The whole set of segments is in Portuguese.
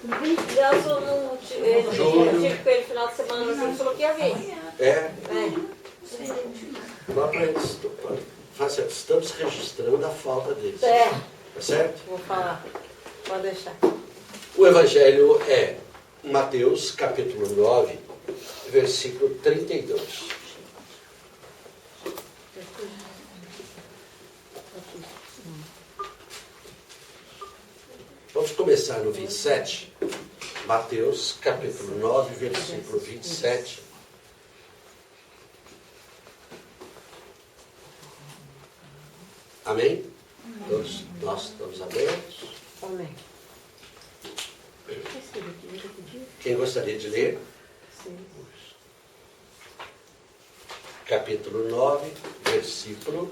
Nelson não tive com ele no final de semana, ele falou que ia vir. Lá para eles, estamos registrando a falta deles. Tá certo? Vou falar. Pode deixar. O Evangelho é Mateus, capítulo 9, versículo 32. Vamos começar no 27. Mateus, capítulo 9, versículo 27. Amém? Todos nós estamos abertos? Amém. Quem gostaria de ler? Capítulo 9, versículo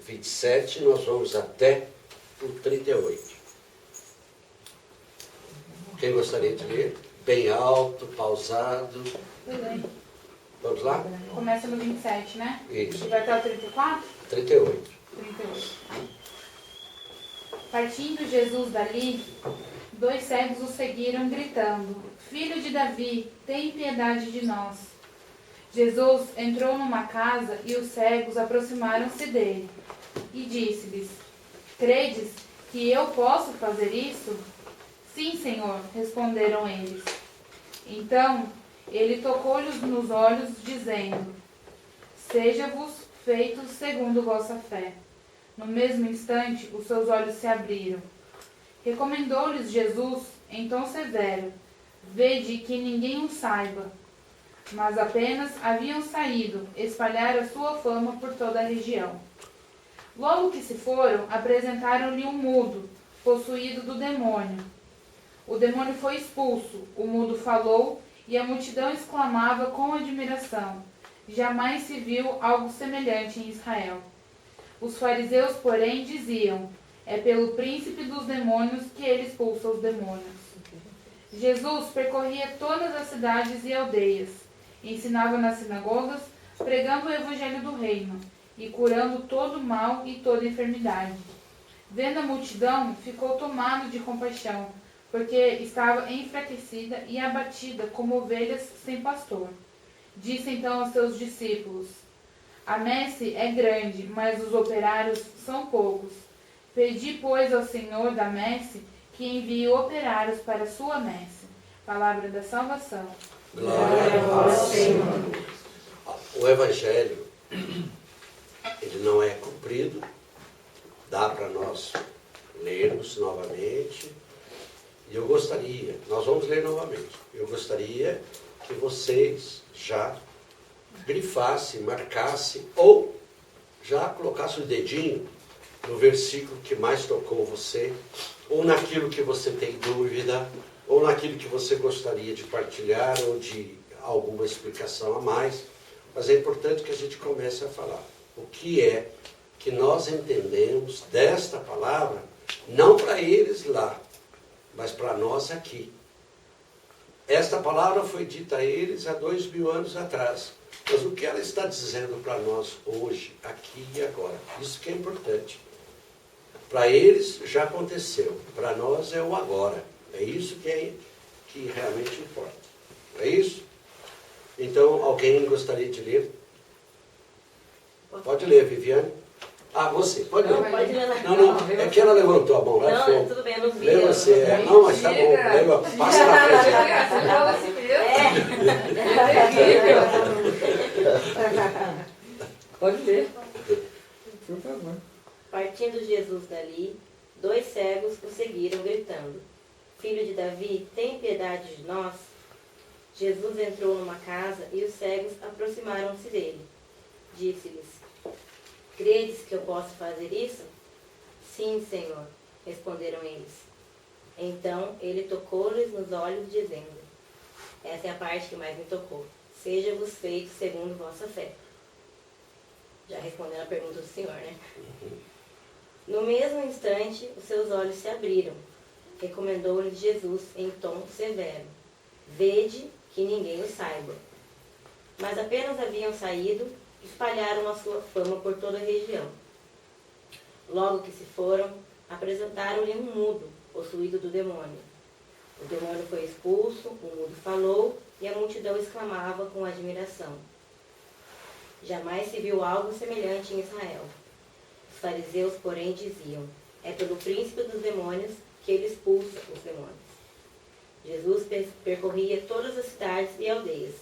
27, nós vamos até o 38. Quem gostaria de ler? Bem alto, pausado. Vamos lá? Começa no 27, né? Isso. E vai até o 34? 38. 38. Partindo Jesus dali, 2 cegos o seguiram, gritando: Filho de Davi, tem piedade de nós. Jesus entrou numa casa e os cegos aproximaram-se dele e disse-lhes: Credes que eu posso fazer isso? Sim, Senhor, responderam eles. Então ele tocou-lhes nos olhos, dizendo: Seja-vos feito segundo vossa fé. No mesmo instante, os seus olhos se abriram. Recomendou-lhes Jesus, em tom severo: Vede que ninguém o saiba. Mas apenas haviam saído, espalhar a sua fama por toda a região. Logo que se foram, apresentaram-lhe um mudo, possuído do demônio. O demônio foi expulso, o mudo falou, e a multidão exclamava com admiração: Jamais se viu algo semelhante em Israel. Os fariseus, porém, diziam: É pelo príncipe dos demônios que ele expulsa os demônios. Jesus percorria todas as cidades e aldeias, ensinava nas sinagogas, pregando o evangelho do reino e curando todo o mal e toda enfermidade. Vendo a multidão, ficou tomado de compaixão, porque estava enfraquecida e abatida como ovelhas sem pastor. Disse então aos seus discípulos: A messe é grande, mas os operários são poucos. Pedi, pois, ao Senhor da messe que envie operários para a sua messe. Palavra da salvação. Glória a vós, Senhor. O Evangelho, ele não é cumprido, dá para nós lermos novamente. E eu gostaria, nós vamos ler novamente, eu gostaria que vocês já grifassem, marcassem, ou já colocassem o dedinho no versículo que mais tocou você, ou naquilo que você tem dúvida, ou naquilo que você gostaria de partilhar, ou de alguma explicação a mais. Mas é importante que a gente comece a falar o que é que nós entendemos desta palavra, não para eles lá, mas para nós aqui. Esta palavra foi dita a eles há 2000 anos atrás. Mas o que ela está dizendo para nós hoje, aqui e agora? Isso que é importante. Para eles já aconteceu, para nós é o agora. É isso que realmente importa. É isso? Então, alguém gostaria de ler? Pode ler, Viviane. Ah, você, pode ler. Não, pode ler. Não, é que ela levantou a mão. Não, tudo bem, eu não vi. Lê você. Não, mas tá bom. Passa na frente. Pode ler. Por favor. Partindo Jesus dali, 2 cegos o seguiram, gritando: Filho de Davi, tem piedade de nós? Jesus entrou numa casa e os cegos aproximaram-se dele. Disse-lhes: Credes que eu posso fazer isso? Sim, Senhor, responderam eles. Então ele tocou-lhes nos olhos, dizendo: Essa é a parte que mais me tocou. Seja-vos feito segundo vossa fé. Já respondendo a pergunta do Senhor, né? No mesmo instante, os seus olhos se abriram. Recomendou-lhes Jesus em tom severo: Vede que ninguém o saiba. Mas apenas haviam saído, espalharam a sua fama por toda a região. Logo que se foram, apresentaram-lhe um mudo, possuído do demônio. O demônio foi expulso, o mudo falou e a multidão exclamava com admiração. Jamais se viu algo semelhante em Israel. Os fariseus, porém, diziam: é pelo príncipe dos demônios que ele expulsa os demônios. Jesus percorria todas as cidades e aldeias.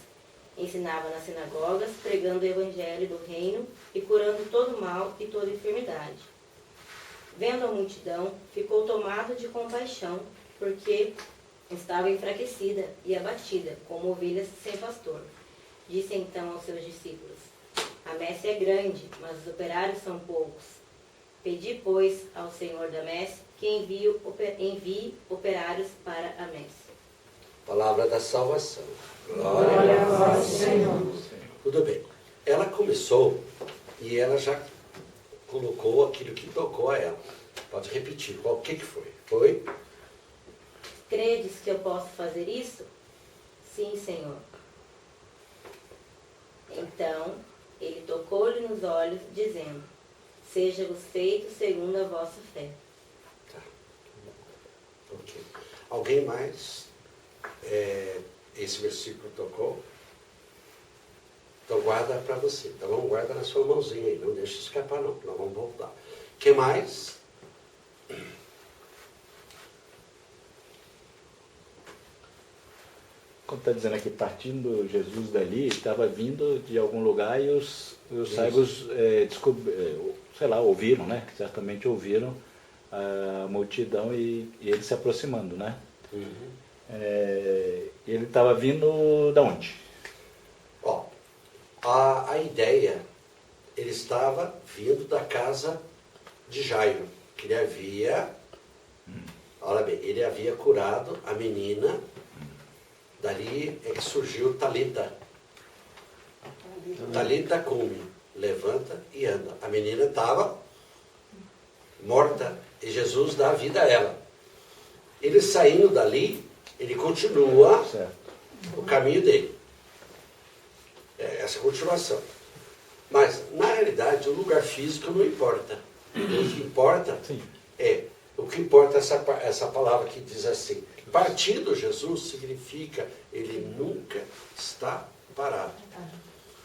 Ensinava nas sinagogas, pregando o evangelho do reino e curando todo mal e toda enfermidade. Vendo a multidão, ficou tomado de compaixão, porque estava enfraquecida e abatida, como ovelhas sem pastor. Disse então aos seus discípulos: a messe é grande, mas os operários são poucos. Pedi, pois, ao Senhor da messe que envie operários para a messe. Palavra da salvação. Glória a vós, Senhor. Tudo bem. Ela começou e ela já colocou aquilo que tocou a ela. Pode repetir. O que foi? Foi? Credes que eu posso fazer isso? Sim, Senhor. Então, ele tocou-lhe nos olhos, dizendo: seja-vos feito segundo a vossa fé. Tá. Ok. Alguém mais? Esse versículo tocou? Então guarda para você. Então vamos guardar na sua mãozinha aí. Não deixe escapar não. Nós vamos voltar. O que mais? Como está dizendo aqui, partindo Jesus dali, estava vindo de algum lugar e os cegos ouviram, né? Certamente ouviram a multidão e ele se aproximando, né? Uhum. Ele estava vindo da onde? Ó, a ideia, ele estava vindo da casa de Jairo, que ele havia, olha bem, ele havia curado a menina, dali é que surgiu Talita. Talita cumi, levanta e anda. A menina estava morta e Jesus dá vida a ela. Ele saindo dali, ele continua o caminho dele. Essa continuação. Mas, na realidade, o lugar físico não importa. O que importa essa palavra que diz assim: partindo Jesus significa ele nunca está parado.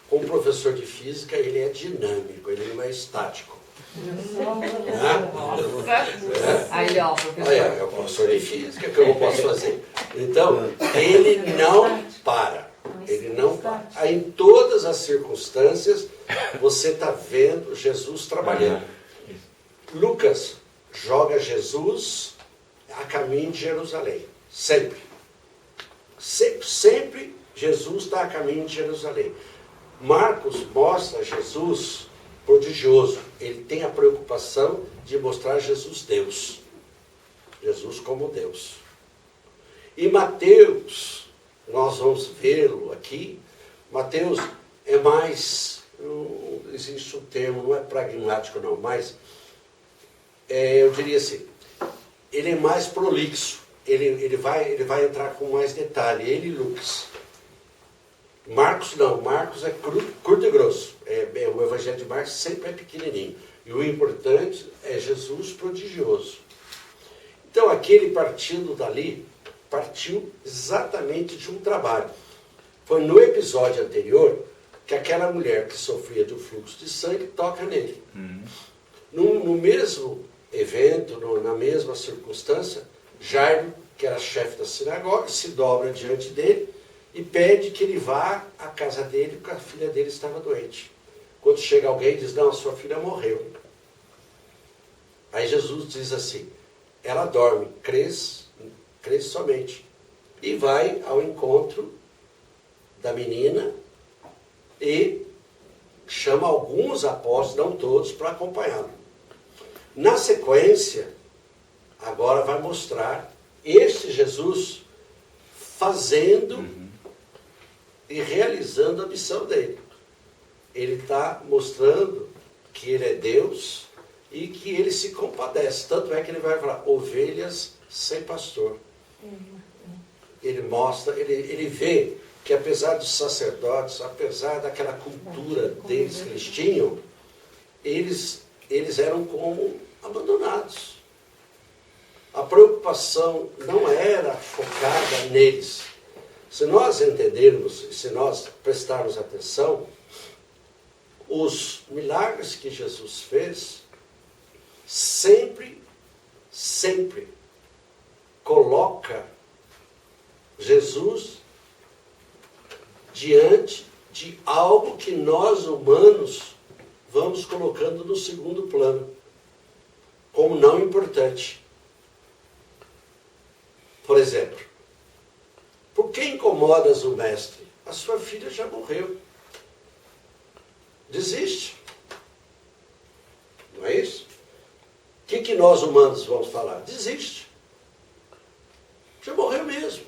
Como professor de física, ele é dinâmico, ele não é estático. Aí, ó, professor. É o professor de física, que eu posso fazer. Então, ele não para. Ele não para. Aí, em todas as circunstâncias, você está vendo Jesus trabalhando. Lucas joga Jesus a caminho de Jerusalém. Sempre. Sempre Jesus está a caminho de Jerusalém. Marcos mostra Jesus prodigioso. Ele tem a preocupação de mostrar Jesus Deus. Jesus como Deus. E Mateus, nós vamos vê-lo aqui. Mateus é mais, não existe um termo, não é pragmático não, mas eu diria assim, ele é mais prolixo. Ele vai entrar com mais detalhe. Ele e Lucas. Marcos não, Marcos é curto e grosso. O Evangelho de Marcos sempre é pequenininho. E o importante é Jesus prodigioso. Então aquele partindo dali, partiu exatamente de um trabalho. Foi no episódio anterior que aquela mulher que sofria de um fluxo de sangue toca nele. No mesmo evento, na mesma circunstância, Jairo, que era chefe da sinagoga, se dobra diante dele e pede que ele vá à casa dele, porque a filha dele estava doente. Quando chega alguém, diz: não, a sua filha morreu. Aí Jesus diz assim: ela dorme, crês somente. E vai ao encontro da menina e chama alguns apóstolos, não todos, para acompanhá-lo. Na sequência, agora vai mostrar este Jesus fazendo e realizando a missão dele. Ele está mostrando que ele é Deus e que ele se compadece. Tanto é que ele vai falar: ovelhas sem pastor. Ele mostra, ele vê que apesar dos sacerdotes, apesar daquela cultura deles que eles tinham, eles eram como abandonados. A preocupação preocupação não era focada neles. Se nós entendermos, se nós prestarmos atenção, os milagres que Jesus fez sempre coloca Jesus diante de algo que nós humanos vamos colocando no segundo plano, como não importante. Por exemplo, por que incomodas o mestre? A sua filha já morreu. Desiste. Não é isso? O que nós humanos vamos falar? Desiste. Já morreu mesmo.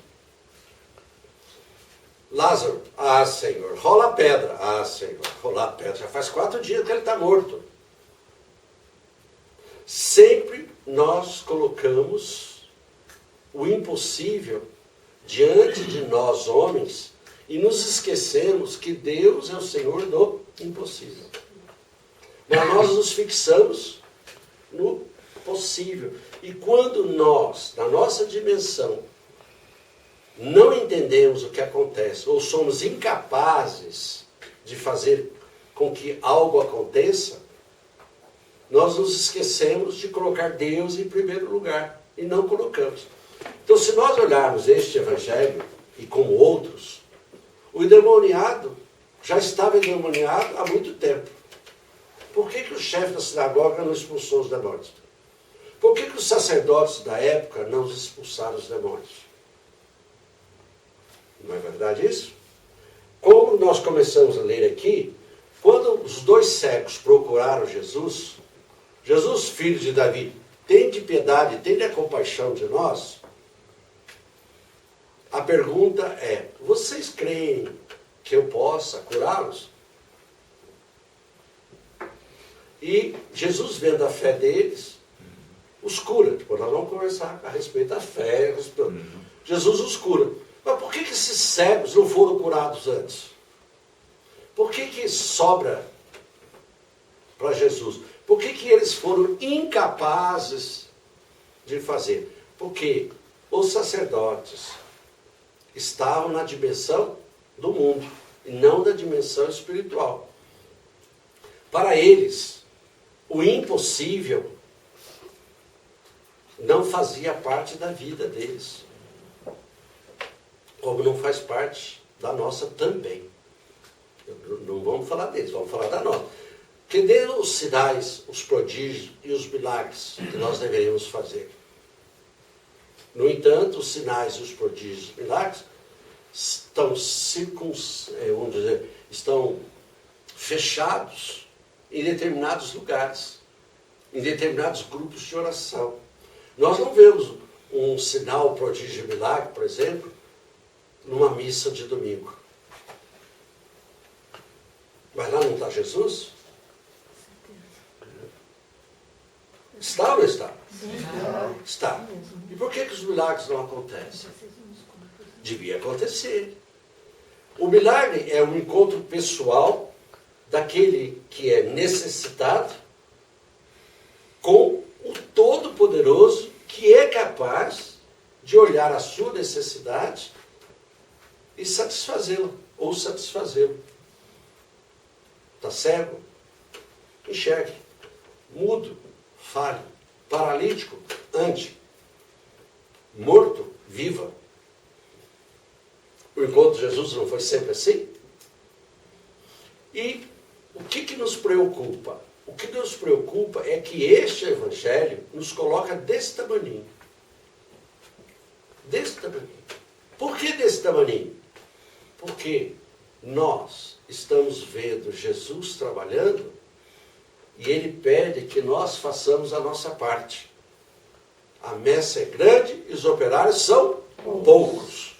Lázaro, Senhor, rola a pedra. Senhor, rolar a pedra. Já faz 4 dias que ele está morto. Sempre nós colocamos o impossível diante de nós, homens, e nos esquecemos que Deus é o Senhor do impossível. Mas nós nos fixamos no possível. E quando nós, na nossa dimensão, não entendemos o que acontece, ou somos incapazes de fazer com que algo aconteça, nós nos esquecemos de colocar Deus em primeiro lugar, e não colocamos. Então, se nós olharmos este evangelho, e como outros, o endemoniado já estava endemoniado há muito tempo. Por que o chefe da sinagoga não expulsou os demônios? Por que os sacerdotes da época não expulsaram os demônios? Não é verdade isso? Como nós começamos a ler aqui, quando os 2 cegos procuraram Jesus, Jesus, filho de Davi, tende piedade, tende compaixão de nós. A pergunta é, vocês creem que eu possa curá-los? E Jesus, vendo a fé deles, os cura. Depois nós vamos conversar a respeito da fé. Jesus os cura. Mas por que esses cegos não foram curados antes? Por que sobra para Jesus? Por que eles foram incapazes de fazer? Porque os sacerdotes estavam na dimensão do mundo e não da dimensão espiritual. Para eles, o impossível não fazia parte da vida deles, como não faz parte da nossa também. Não vamos falar deles, vamos falar da nossa. Que deram os sinais, os prodígios e os milagres que nós deveríamos fazer. No entanto, os sinais, os prodígios e os milagres estão fechados em determinados lugares, em determinados grupos de oração. Nós não vemos um sinal, prodígio e milagre, por exemplo, numa missa de domingo. Mas lá não está Jesus? Está ou não está? Está. E por que os milagres não acontecem? Devia acontecer. O milagre é um encontro pessoal daquele que é necessitado com o Todo-Poderoso, que é capaz de olhar a sua necessidade e satisfazê-la, ou satisfazê-lo. Está cego? Enxergue. Mudo? Fale. Paralítico? Ande. Morto? Viva. O encontro de Jesus não foi sempre assim? E o que nos preocupa? O que nos preocupa é que este evangelho nos coloca desse tamaninho. Desse tamaninho. Por que desse tamaninho? Porque nós estamos vendo Jesus trabalhando e ele pede que nós façamos a nossa parte. A messe é grande e os operários são poucos.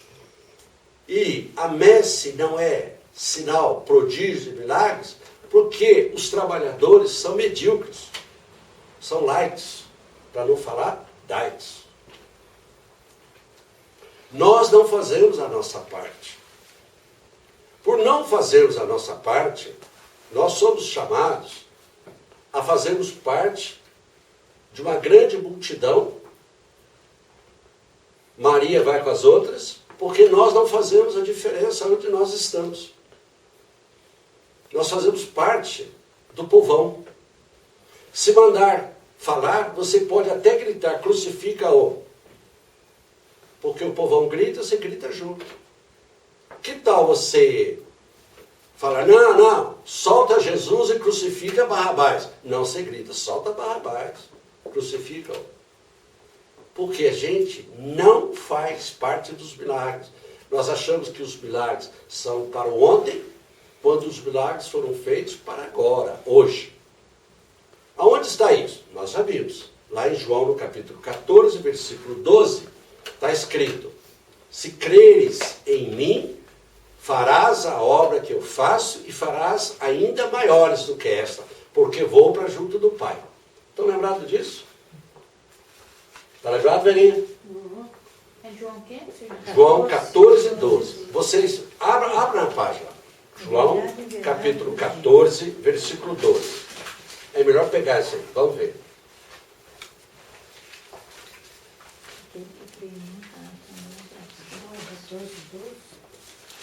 E a messe não é sinal, prodígio e milagres, porque os trabalhadores são medíocres, são lights, para não falar diets. Nós não fazemos a nossa parte. Por não fazermos a nossa parte, nós somos chamados a fazermos parte de uma grande multidão Maria vai com as outras, porque nós não fazemos a diferença onde nós estamos. Nós fazemos parte do povão. Se mandar falar, você pode até gritar, crucifica-o. Porque o povão grita, você grita junto. Que tal você falar, não, solta Jesus e crucifica Barrabás. Não, você grita, solta Barrabás, crucifica-o. Porque a gente não faz parte dos milagres. Nós achamos que os milagres são para o ontem, quando os milagres foram feitos para agora, hoje. Aonde está isso? Nós sabemos. Lá em João, no capítulo 14, versículo 12, está escrito, se creres em mim, farás a obra que eu faço e farás ainda maiores do que esta, porque vou para junto do Pai. Estão lembrados disso? Está lembrado, Verinha? É João o quê? João 14, 12. Vocês, abram a página. João, capítulo 14, versículo 12. É melhor pegar isso aí, vamos ver.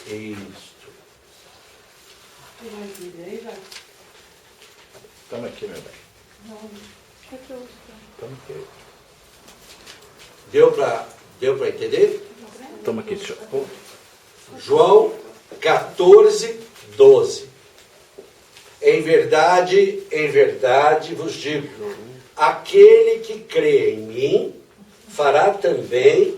Isso. Estamos aqui, meu bem. Estamos aqui. Deu para entender? Estamos aqui. João 14, 12. Em verdade vos digo, aquele que crê em mim fará também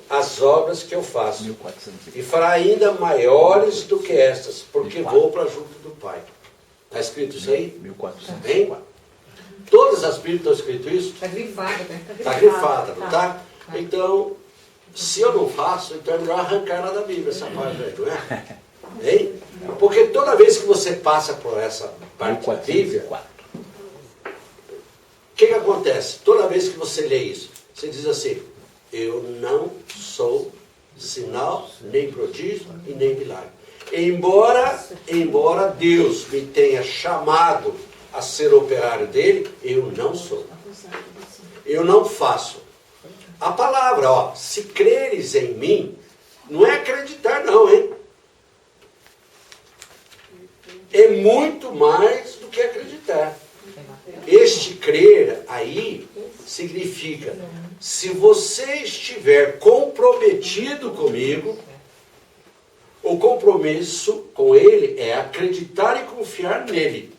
as obras que eu faço. 1400. E fará ainda maiores do que estas, porque vou para junto do Pai. Está escrito isso aí? 1400. Hein? Todas as Bíblias estão escrito isso? Está grifado, né? Está grifada, não está? Então, se eu não faço, então é melhor arrancar ela da Bíblia, essa página aí, não é? Hein? Porque toda vez que você passa por essa parte da Bíblia, 1404. o que acontece? Toda vez que você lê isso, você diz assim, eu não sou sinal, nem prodígio e nem milagre. Embora Deus me tenha chamado a ser operário dele, eu não sou. Eu não faço. A palavra, ó, se creres em mim, não é acreditar não, hein? É muito mais do que acreditar. Este crer aí significa, se você estiver comprometido comigo, o compromisso com ele é acreditar e confiar nele.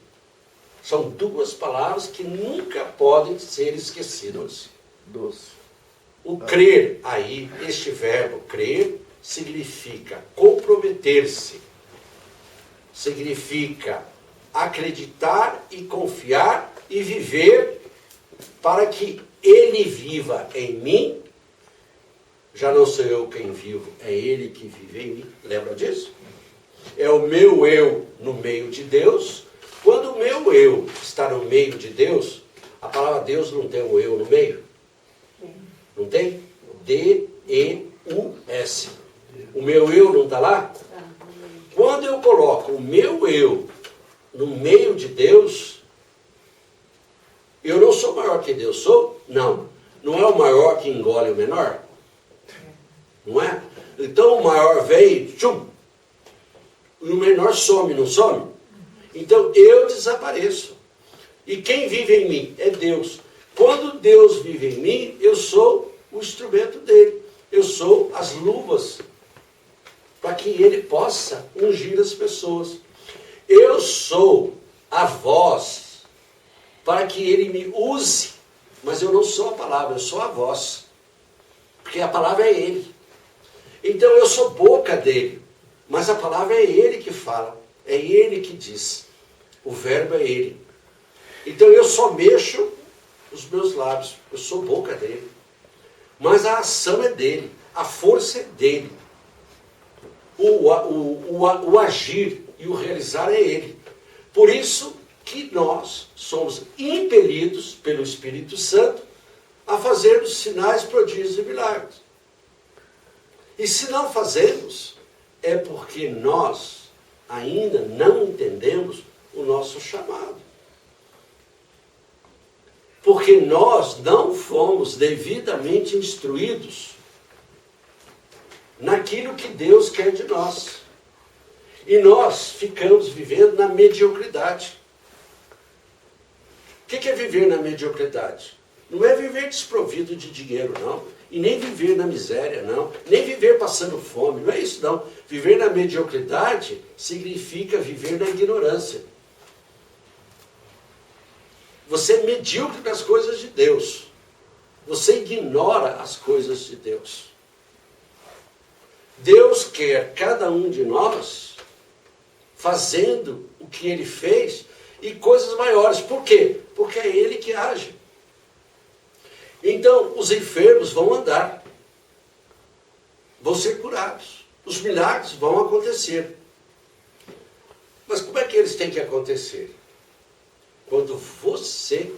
São duas palavras que nunca podem ser esquecidas. 12. O crer aí, este verbo crer, significa comprometer-se. Significa acreditar e confiar e viver para que ele viva em mim. Já não sou eu quem vivo, é ele que vive em mim. Lembra disso? É o meu eu no meio de Deus. Quando o meu eu está no meio de Deus, a palavra Deus não tem um eu no meio? Não tem? D-E-U-S. O meu eu não está lá? Quando eu coloco o meu eu no meio de Deus, eu não sou maior que Deus, sou? Não. Não é o maior que engole o menor? Não é? Então o maior vem, tchum, e o menor some, não some? Então eu desapareço. E quem vive em mim é Deus. Quando Deus vive em mim, eu sou o instrumento dele. Eu sou as luvas para que ele possa ungir as pessoas. Eu sou a voz para que ele me use. Mas eu não sou a palavra, eu sou a voz. Porque a palavra é ele. Então eu sou boca dele. Mas a palavra é ele que fala. É ele que diz. O verbo é ele. Então eu só mexo os meus lábios. Eu sou boca dele. Mas a ação é dele. A força é dele. O agir e o realizar é ele. Por isso que nós somos impelidos pelo Espírito Santo a fazermos sinais, prodígios e milagres. E se não fazemos, é porque nós ainda não entendemos o nosso chamado. Porque nós não fomos devidamente instruídos naquilo que Deus quer de nós. E nós ficamos vivendo na mediocridade. O que é viver na mediocridade? Não é viver desprovido de dinheiro, não. E nem viver na miséria, não. Nem viver passando fome, não é isso, não. Viver na mediocridade significa viver na ignorância. Você é medíocre nas coisas de Deus. Você ignora as coisas de Deus. Deus quer cada um de nós fazendo o que Ele fez e coisas maiores. Por quê? Porque é Ele que age. Então, os enfermos vão andar, vão ser curados, os milagres vão acontecer. Mas como é que eles têm que acontecer? Quando você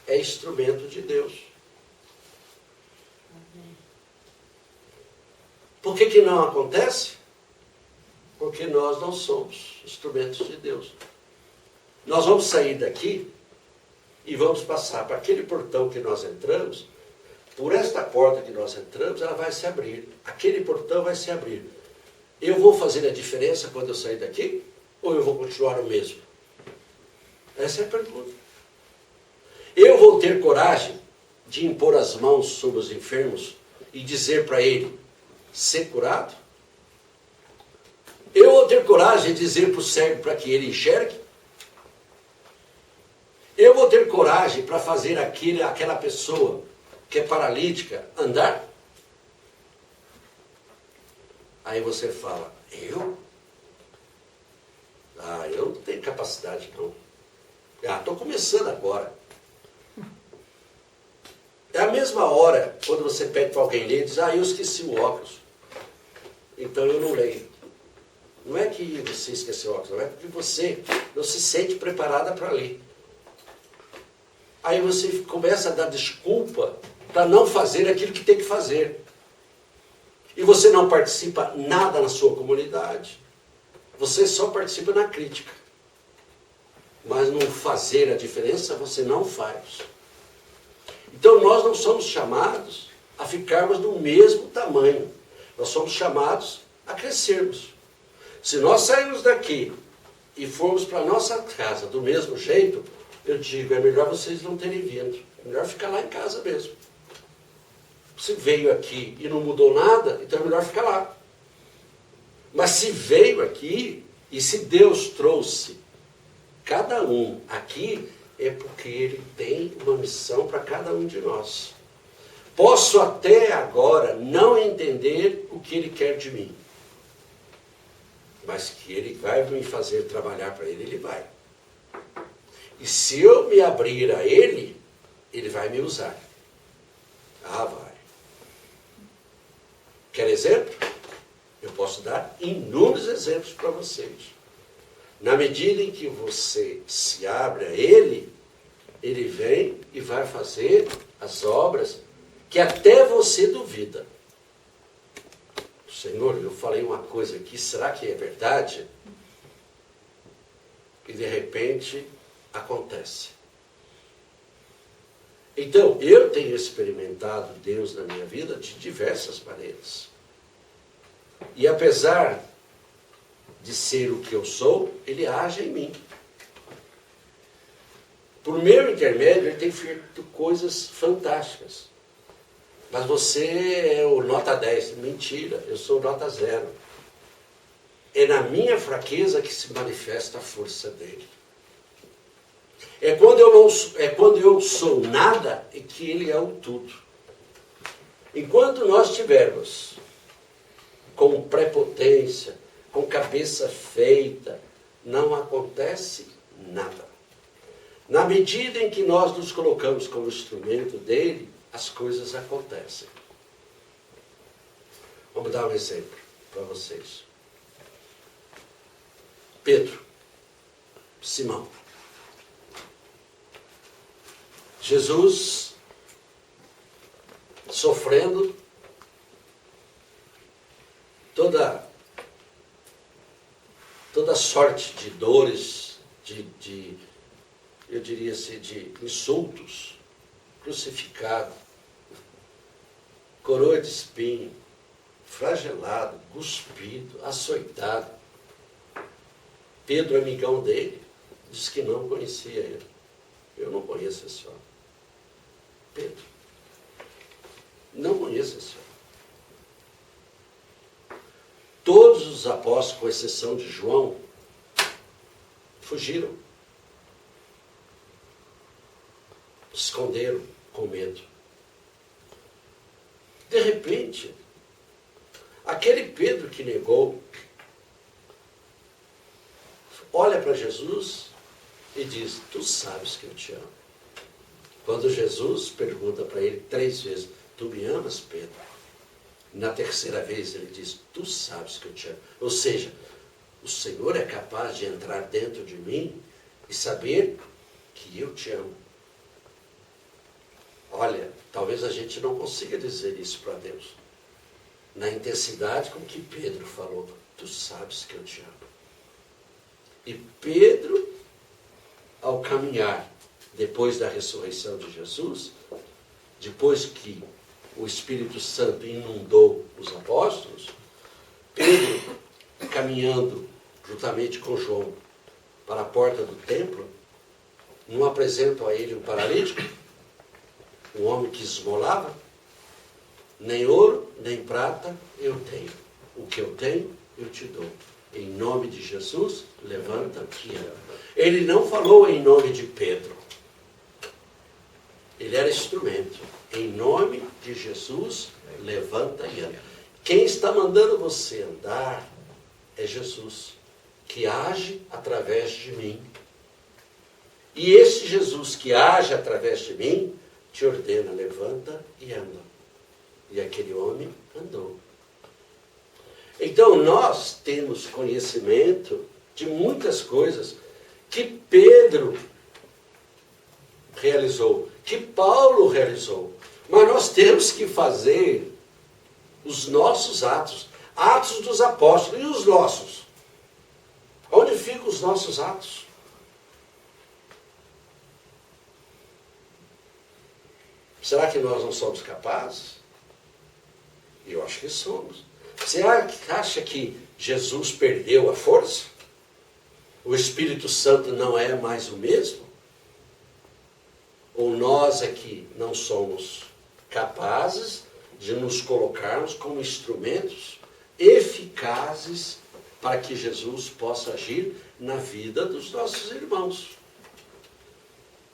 é instrumento de Deus. Por que não acontece? Porque nós não somos instrumentos de Deus. Nós vamos sair daqui e vamos passar para aquele portão que nós entramos. Por esta porta que nós entramos, ela vai se abrir. Aquele portão vai se abrir. Eu vou fazer a diferença quando eu sair daqui? Ou eu vou continuar o mesmo? Essa é a pergunta. Eu vou ter coragem de impor as mãos sobre os enfermos e dizer para ele, ser curado? Eu vou ter coragem de dizer para o cego para que ele enxergue? Eu vou ter coragem para fazer aquela pessoa que é paralítica andar? Aí você fala, eu? Eu não tenho capacidade não. Estou começando agora. É a mesma hora, quando você pede para alguém ler, diz, eu esqueci o óculos. Então eu não leio. Não é que você esqueceu o óculos, não é porque você não se sente preparada para ler. Aí você começa a dar desculpa para não fazer aquilo que tem que fazer. E você não participa nada na sua comunidade. Você só participa na crítica. Mas no fazer a diferença, você não faz. Então nós não somos chamados a ficarmos do mesmo tamanho. Nós somos chamados a crescermos. Se nós sairmos daqui e formos para a nossa casa do mesmo jeito, eu digo, é melhor vocês não terem vindo. É melhor ficar lá em casa mesmo. Se veio aqui e não mudou nada, então é melhor ficar lá. Mas se veio aqui, e se Deus trouxe cada um aqui, é porque Ele tem uma missão para cada um de nós. Posso até agora não entender o que Ele quer de mim. Mas que Ele vai me fazer trabalhar para Ele, Ele vai. E se eu me abrir a Ele, Ele vai me usar. Vai. Quer exemplo? Eu posso dar inúmeros exemplos para vocês. Na medida em que você se abre a Ele, Ele vem e vai fazer as obras que até você duvida. Senhor, eu falei uma coisa aqui, será que é verdade? E de repente acontece. Então, eu tenho experimentado Deus na minha vida de diversas maneiras. E apesar de ser o que eu sou, Ele age em mim. Por meu intermédio, Ele tem feito coisas fantásticas. Mas você é o nota 10. Mentira, eu sou nota 0. É na minha fraqueza que se manifesta a força dele. É quando eu sou nada e que Ele é o tudo. Enquanto nós tivermos com prepotência, com cabeça feita, não acontece nada. Na medida em que nós nos colocamos como instrumento dele, as coisas acontecem. Vamos dar um exemplo para vocês. Pedro, Simão. Jesus sofrendo toda sorte de dores, eu diria assim, de insultos, crucificado, coroa de espinho, flagelado, cuspido, açoitado. Pedro, amigão dele, disse que não conhecia ele. Eu não conheço esse homem. Pedro, não conheço esse homem. Todos os apóstolos, com exceção de João, fugiram. Se esconderam com medo. De repente, aquele Pedro que negou, olha para Jesus e diz, tu sabes que eu te amo. Quando Jesus pergunta para ele 3 vezes, tu me amas, Pedro? Na terceira vez ele diz, tu sabes que eu te amo. Ou seja, o Senhor é capaz de entrar dentro de mim e saber que eu te amo. Olha, talvez a gente não consiga dizer isso para Deus. Na intensidade com que Pedro falou, tu sabes que eu te amo. E Pedro, ao caminhar, depois da ressurreição de Jesus, depois que o Espírito Santo inundou os apóstolos, Pedro, caminhando juntamente com João para a porta do templo, não apresentam a ele um paralítico, um homem que esmolava, nem ouro, nem prata eu tenho. O que eu tenho, eu te dou. Em nome de Jesus, levanta e anda. Ele não falou em nome de Pedro. Ele era instrumento. Em nome de Jesus, levanta e anda. Quem está mandando você andar é Jesus, que age através de mim. E esse Jesus que age através de mim, te ordena, levanta e anda. E aquele homem andou. Então nós temos conhecimento de muitas coisas que Pedro realizou, que Paulo realizou. Mas nós temos que fazer os nossos atos, atos dos apóstolos e os nossos. Onde ficam os nossos atos? Será que nós não somos capazes? Eu acho que somos. Você acha que Jesus perdeu a força? O Espírito Santo não é mais o mesmo? Ou nós aqui não somos capazes de nos colocarmos como instrumentos eficazes para que Jesus possa agir na vida dos nossos irmãos?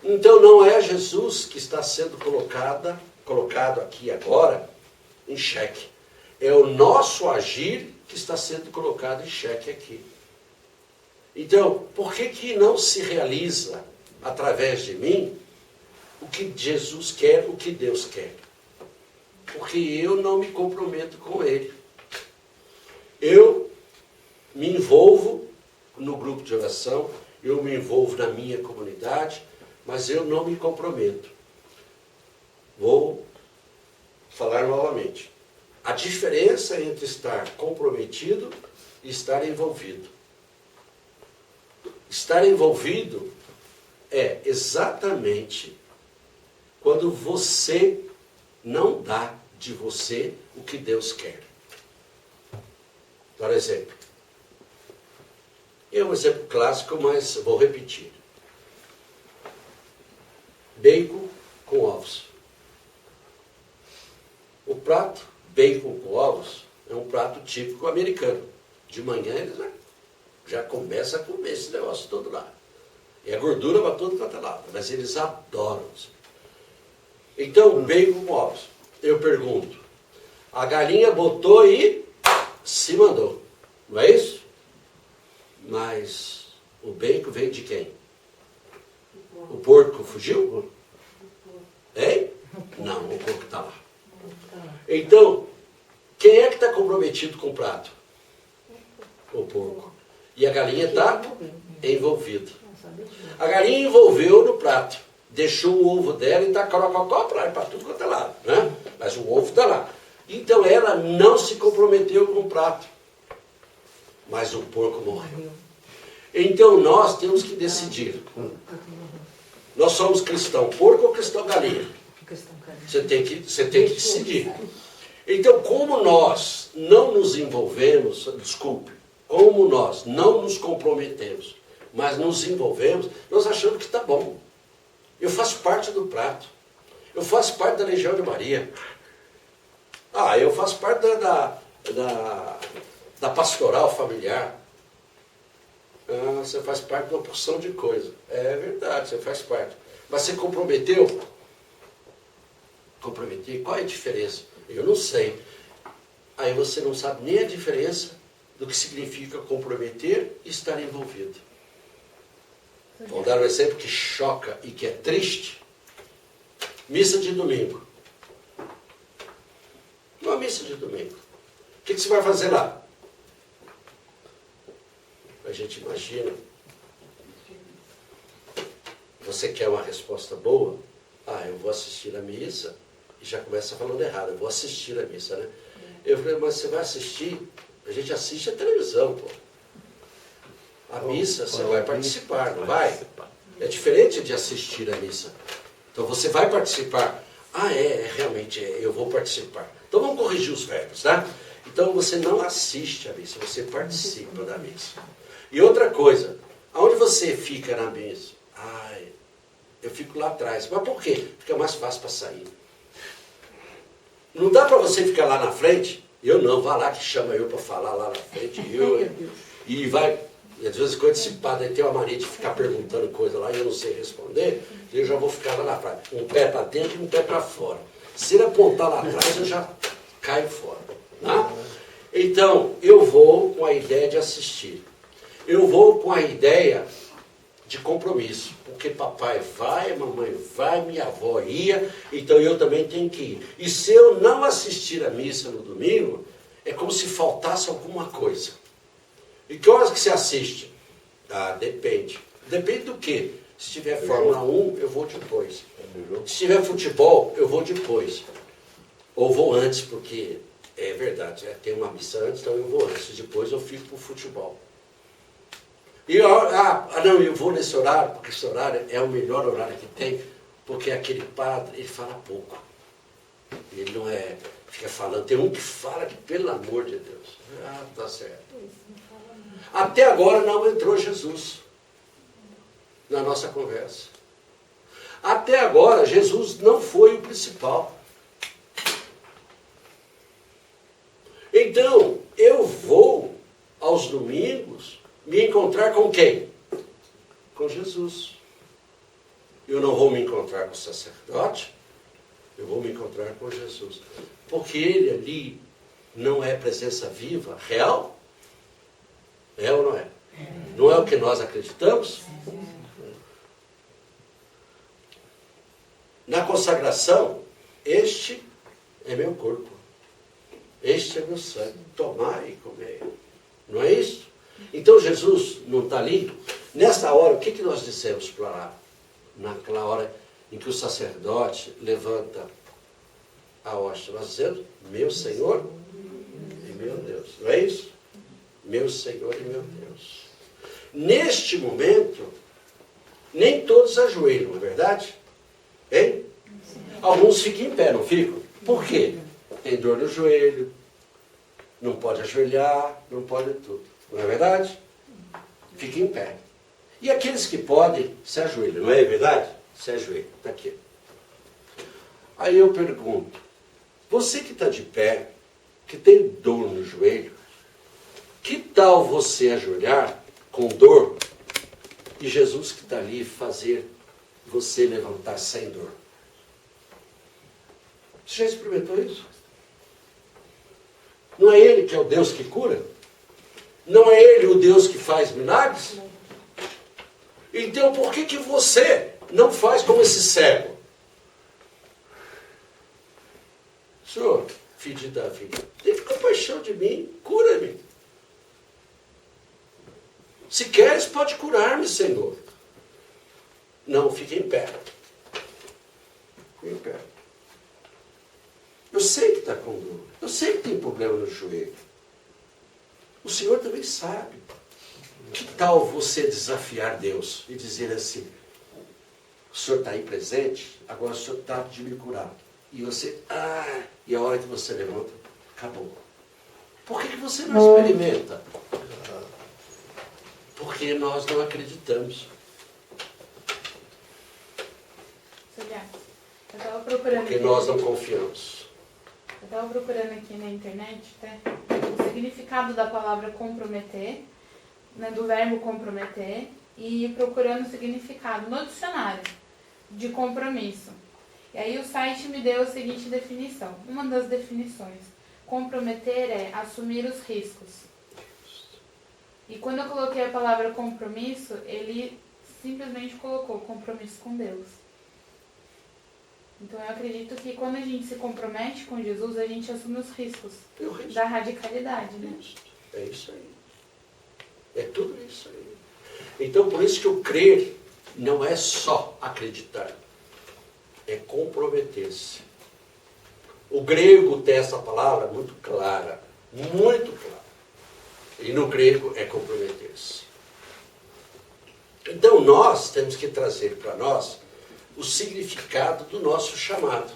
Então não é Jesus que está sendo colocado aqui agora em xeque. É o nosso agir que está sendo colocado em xeque aqui. Então, por que não se realiza através de mim o que Jesus quer, o que Deus quer? Porque eu não me comprometo com Ele. Eu me envolvo no grupo de oração, eu me envolvo na minha comunidade, mas eu não me comprometo. Vou falar novamente. A diferença entre estar comprometido e estar envolvido. Estar envolvido é exatamente quando você não dá de você o que Deus quer. Por exemplo, é um exemplo clássico, mas vou repetir. Bacon com ovos. O prato bacon com ovos é um prato típico americano. De manhã eles já começam a comer esse negócio todo lá. E a gordura para todo quanto é lado, mas eles adoram isso. Então, bacon com ovos. Eu pergunto, a galinha botou e se mandou, não é isso? Mas o bacon veio de quem? O porco fugiu? Hein? Não, o porco está lá. Então, quem é que está comprometido com o prato? O porco. E a galinha está envolvida. A galinha envolveu no prato. Deixou o ovo dela e está corococó para tudo quanto é lado, né? Mas o ovo está lá. Então ela não se comprometeu com o prato. Mas o porco morreu. Então nós temos que decidir. Nós somos cristão porco ou cristão galinha? Você tem que decidir. Então, como nós não nos envolvemos, como nós não nos comprometemos, mas nos envolvemos, nós achamos que está bom. Eu faço parte do prato. Eu faço parte da Legião de Maria. Eu faço parte da pastoral familiar. Você faz parte de uma porção de coisa. É verdade, você faz parte. Mas você comprometeu? Comprometi? Qual é a diferença? Eu não sei. Aí você não sabe nem a diferença do que significa comprometer e estar envolvido. Vou dar um exemplo que choca e que é triste. Missa de domingo. Uma missa de domingo. O que você vai fazer lá? A gente imagina. Você quer uma resposta boa? Eu vou assistir a missa. E já começa falando errado. Eu vou assistir a missa, né? Eu falei, mas você vai assistir? A gente assiste a televisão, pô. A missa você vai participar, não vai? É diferente de assistir a missa. Então você vai participar. Realmente, eu vou participar. Então vamos corrigir os verbos, tá? Então você não assiste a missa, você participa da missa. E outra coisa, aonde você fica na missa? Eu fico lá atrás. Mas por quê? Fica mais fácil para sair. Não dá para você ficar lá na frente. Eu não, vá lá que chama eu para falar lá na frente. E vai, às vezes, quando esse padre tem uma mania de ficar perguntando coisa lá e eu não sei responder, eu já vou ficar lá na frente. Um pé para dentro e um pé para fora. Se ele apontar lá atrás, eu já caio fora. Tá? Então, eu vou com a ideia de assistir. Eu vou com a ideia de compromisso. Porque papai vai, mamãe vai, minha avó ia, então eu também tenho que ir. E se eu não assistir a missa no domingo, é como se faltasse alguma coisa. E que horas que você assiste? Depende. Depende do quê? Se tiver Fórmula 1, eu vou depois. Se tiver futebol, eu vou depois. Ou vou antes, porque é verdade, tem uma missa antes, então eu vou antes. Depois eu fico pro futebol. E eu vou nesse horário, porque esse horário é o melhor horário que tem, porque aquele padre, ele fala pouco. Ele não fica falando. Tem um que fala que, pelo amor de Deus, tá certo. Até agora não entrou Jesus na nossa conversa. Até agora, Jesus não foi o principal. Então, eu vou aos domingos me encontrar com quem? Com Jesus. Eu não vou me encontrar com o sacerdote, eu vou me encontrar com Jesus. Porque ele ali não é presença viva, real? É ou não é? Não é o que nós acreditamos? Na consagração, este é meu corpo, este é meu sangue, tomai e comei. Não é isso? Então Jesus não está ali. Nesta hora, o que nós dissemos para lá? Naquela hora em que o sacerdote levanta a hóstia, nós dizemos, meu Senhor e meu Deus. Não é isso? Meu Senhor e meu Deus. Neste momento, nem todos ajoelham, não é verdade? Hein? Alguns ficam em pé, não ficam? Por quê? Tem dor no joelho, não pode ajoelhar, não pode tudo. Não é verdade? Fica em pé. E aqueles que podem, se ajoelham, não é verdade? Se ajoelham, está aqui. Aí eu pergunto, você que está de pé, que tem dor no joelho, que tal você ajoelhar com dor e Jesus que está ali fazer você levantar sem dor? Você já experimentou isso? Não é Ele que é o Deus que cura? Não é Ele o Deus que faz milagres? Então por que você não faz como esse cego? Senhor, filho de Davi, tenha compaixão de mim, cura-me. Se queres, pode curar-me, Senhor. Não, fique em pé. Fique em pé. Eu sei que está com dor. Eu sei que tem problema no joelho. O Senhor também sabe. Que tal você desafiar Deus e dizer assim, o Senhor está aí presente, agora o Senhor está de me curar. e você, e a hora que você levanta, acabou. Por que você não experimenta? Porque nós não acreditamos. Eu estava procurando Porque aqui, nós não confiamos. eu estava procurando aqui na internet o significado da palavra comprometer, né, do verbo comprometer, e procurando o significado no dicionário de compromisso. E aí o site me deu a seguinte definição. Uma das definições: comprometer é assumir os riscos. E quando eu coloquei a palavra compromisso, ele simplesmente colocou compromisso com Deus. Então eu acredito que quando a gente se compromete com Jesus, a gente assume os riscos da radicalidade, né? É isso aí. É tudo isso aí. Então por isso que o crer não é só acreditar. É comprometer-se. O grego tem essa palavra muito clara. Muito clara. E no grego é comprometer-se. Então nós temos que trazer para nós o significado do nosso chamado.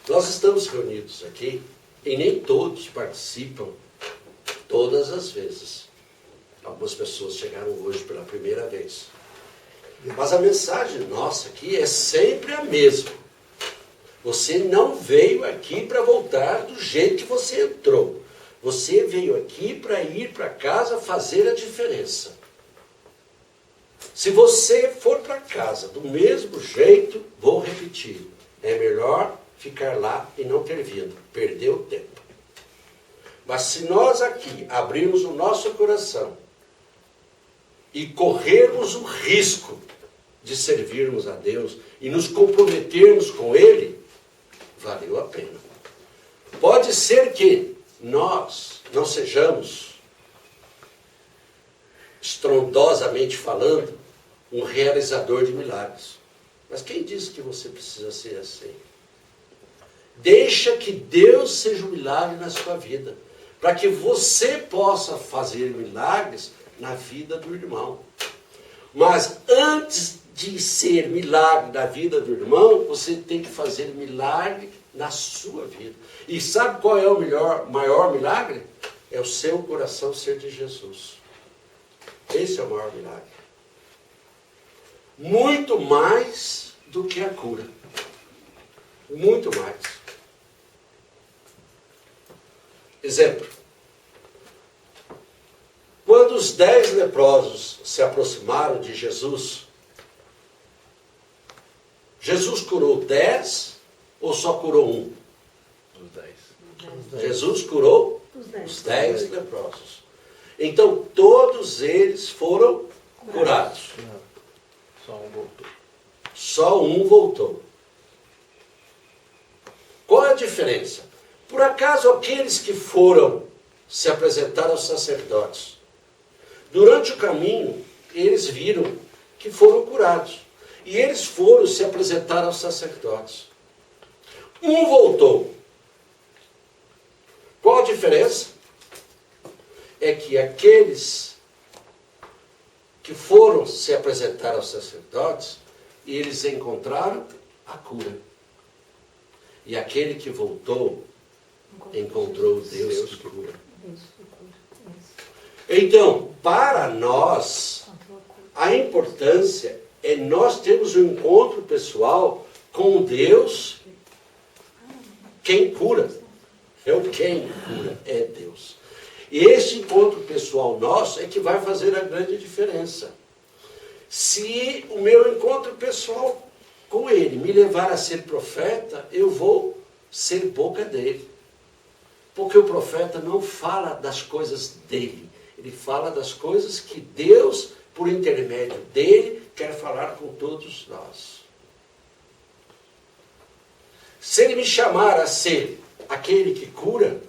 Nós estamos reunidos aqui e nem todos participam todas as vezes. Algumas pessoas chegaram hoje pela primeira vez. Mas a mensagem nossa aqui é sempre a mesma. Você não veio aqui para voltar do jeito que você entrou. Você veio aqui para ir para casa fazer a diferença. Se você for para casa do mesmo jeito, vou repetir, é melhor ficar lá e não ter vindo, perder o tempo. Mas se nós aqui abrirmos o nosso coração e corrermos o risco de servirmos a Deus e nos comprometermos com Ele, valeu a pena. Pode ser que nós não sejamos, estrondosamente falando, um realizador de milagres. Mas quem disse que você precisa ser assim? Deixa que Deus seja um milagre na sua vida, para que você possa fazer milagres na vida do irmão. Mas antes de ser milagre na vida do irmão, você tem que fazer milagre na sua vida. E sabe qual é o maior milagre? É o seu coração ser de Jesus. Esse é o maior milagre. Muito mais do que a cura. Muito mais. Exemplo. Quando os 10 leprosos se aproximaram de Jesus, Jesus curou 10 ou só curou um? Os 10. Jesus curou os 10 leprosos. Então todos eles foram curados. Só um voltou. Só um voltou. Qual é a diferença? Por acaso aqueles que foram se apresentar aos sacerdotes, durante o caminho, eles viram que foram curados. E eles foram se apresentar aos sacerdotes. Um voltou. Qual a diferença? É que aqueles que foram se apresentar aos sacerdotes, eles encontraram a cura. E aquele que voltou, encontrou Deus que cura. Então, para nós, a importância é nós termos um encontro pessoal com Deus, quem cura. É o quem cura, é Deus. E esse encontro pessoal nosso é que vai fazer a grande diferença. Se o meu encontro pessoal com Ele me levar a ser profeta, eu vou ser boca dele. Porque o profeta não fala das coisas dele. Ele fala das coisas que Deus, por intermédio dele, quer falar com todos nós. Se ele me chamar a ser aquele que cura,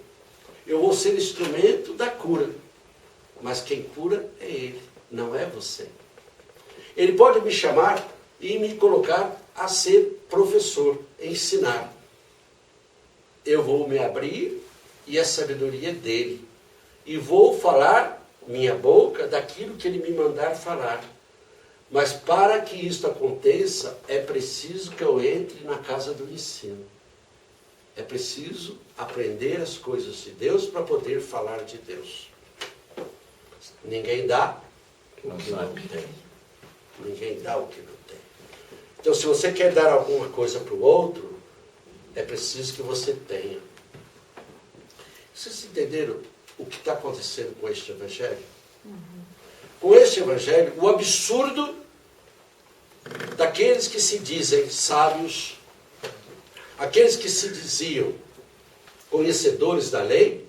eu vou ser instrumento da cura. Mas quem cura é Ele, não é você. Ele pode me chamar e me colocar a ser professor, ensinar. Eu vou me abrir e a sabedoria dele. E vou falar minha boca daquilo que ele me mandar falar. Mas para que isso aconteça, é preciso que eu entre na casa do ensino. É preciso aprender as coisas de Deus para poder falar de Deus. Ninguém dá o que não tem. Ninguém dá o que não tem. Então, se você quer dar alguma coisa para o outro, é preciso que você tenha. Vocês entenderam o que está acontecendo com este evangelho? Com este evangelho, o absurdo daqueles que se dizem sábios, aqueles que se diziam conhecedores da lei,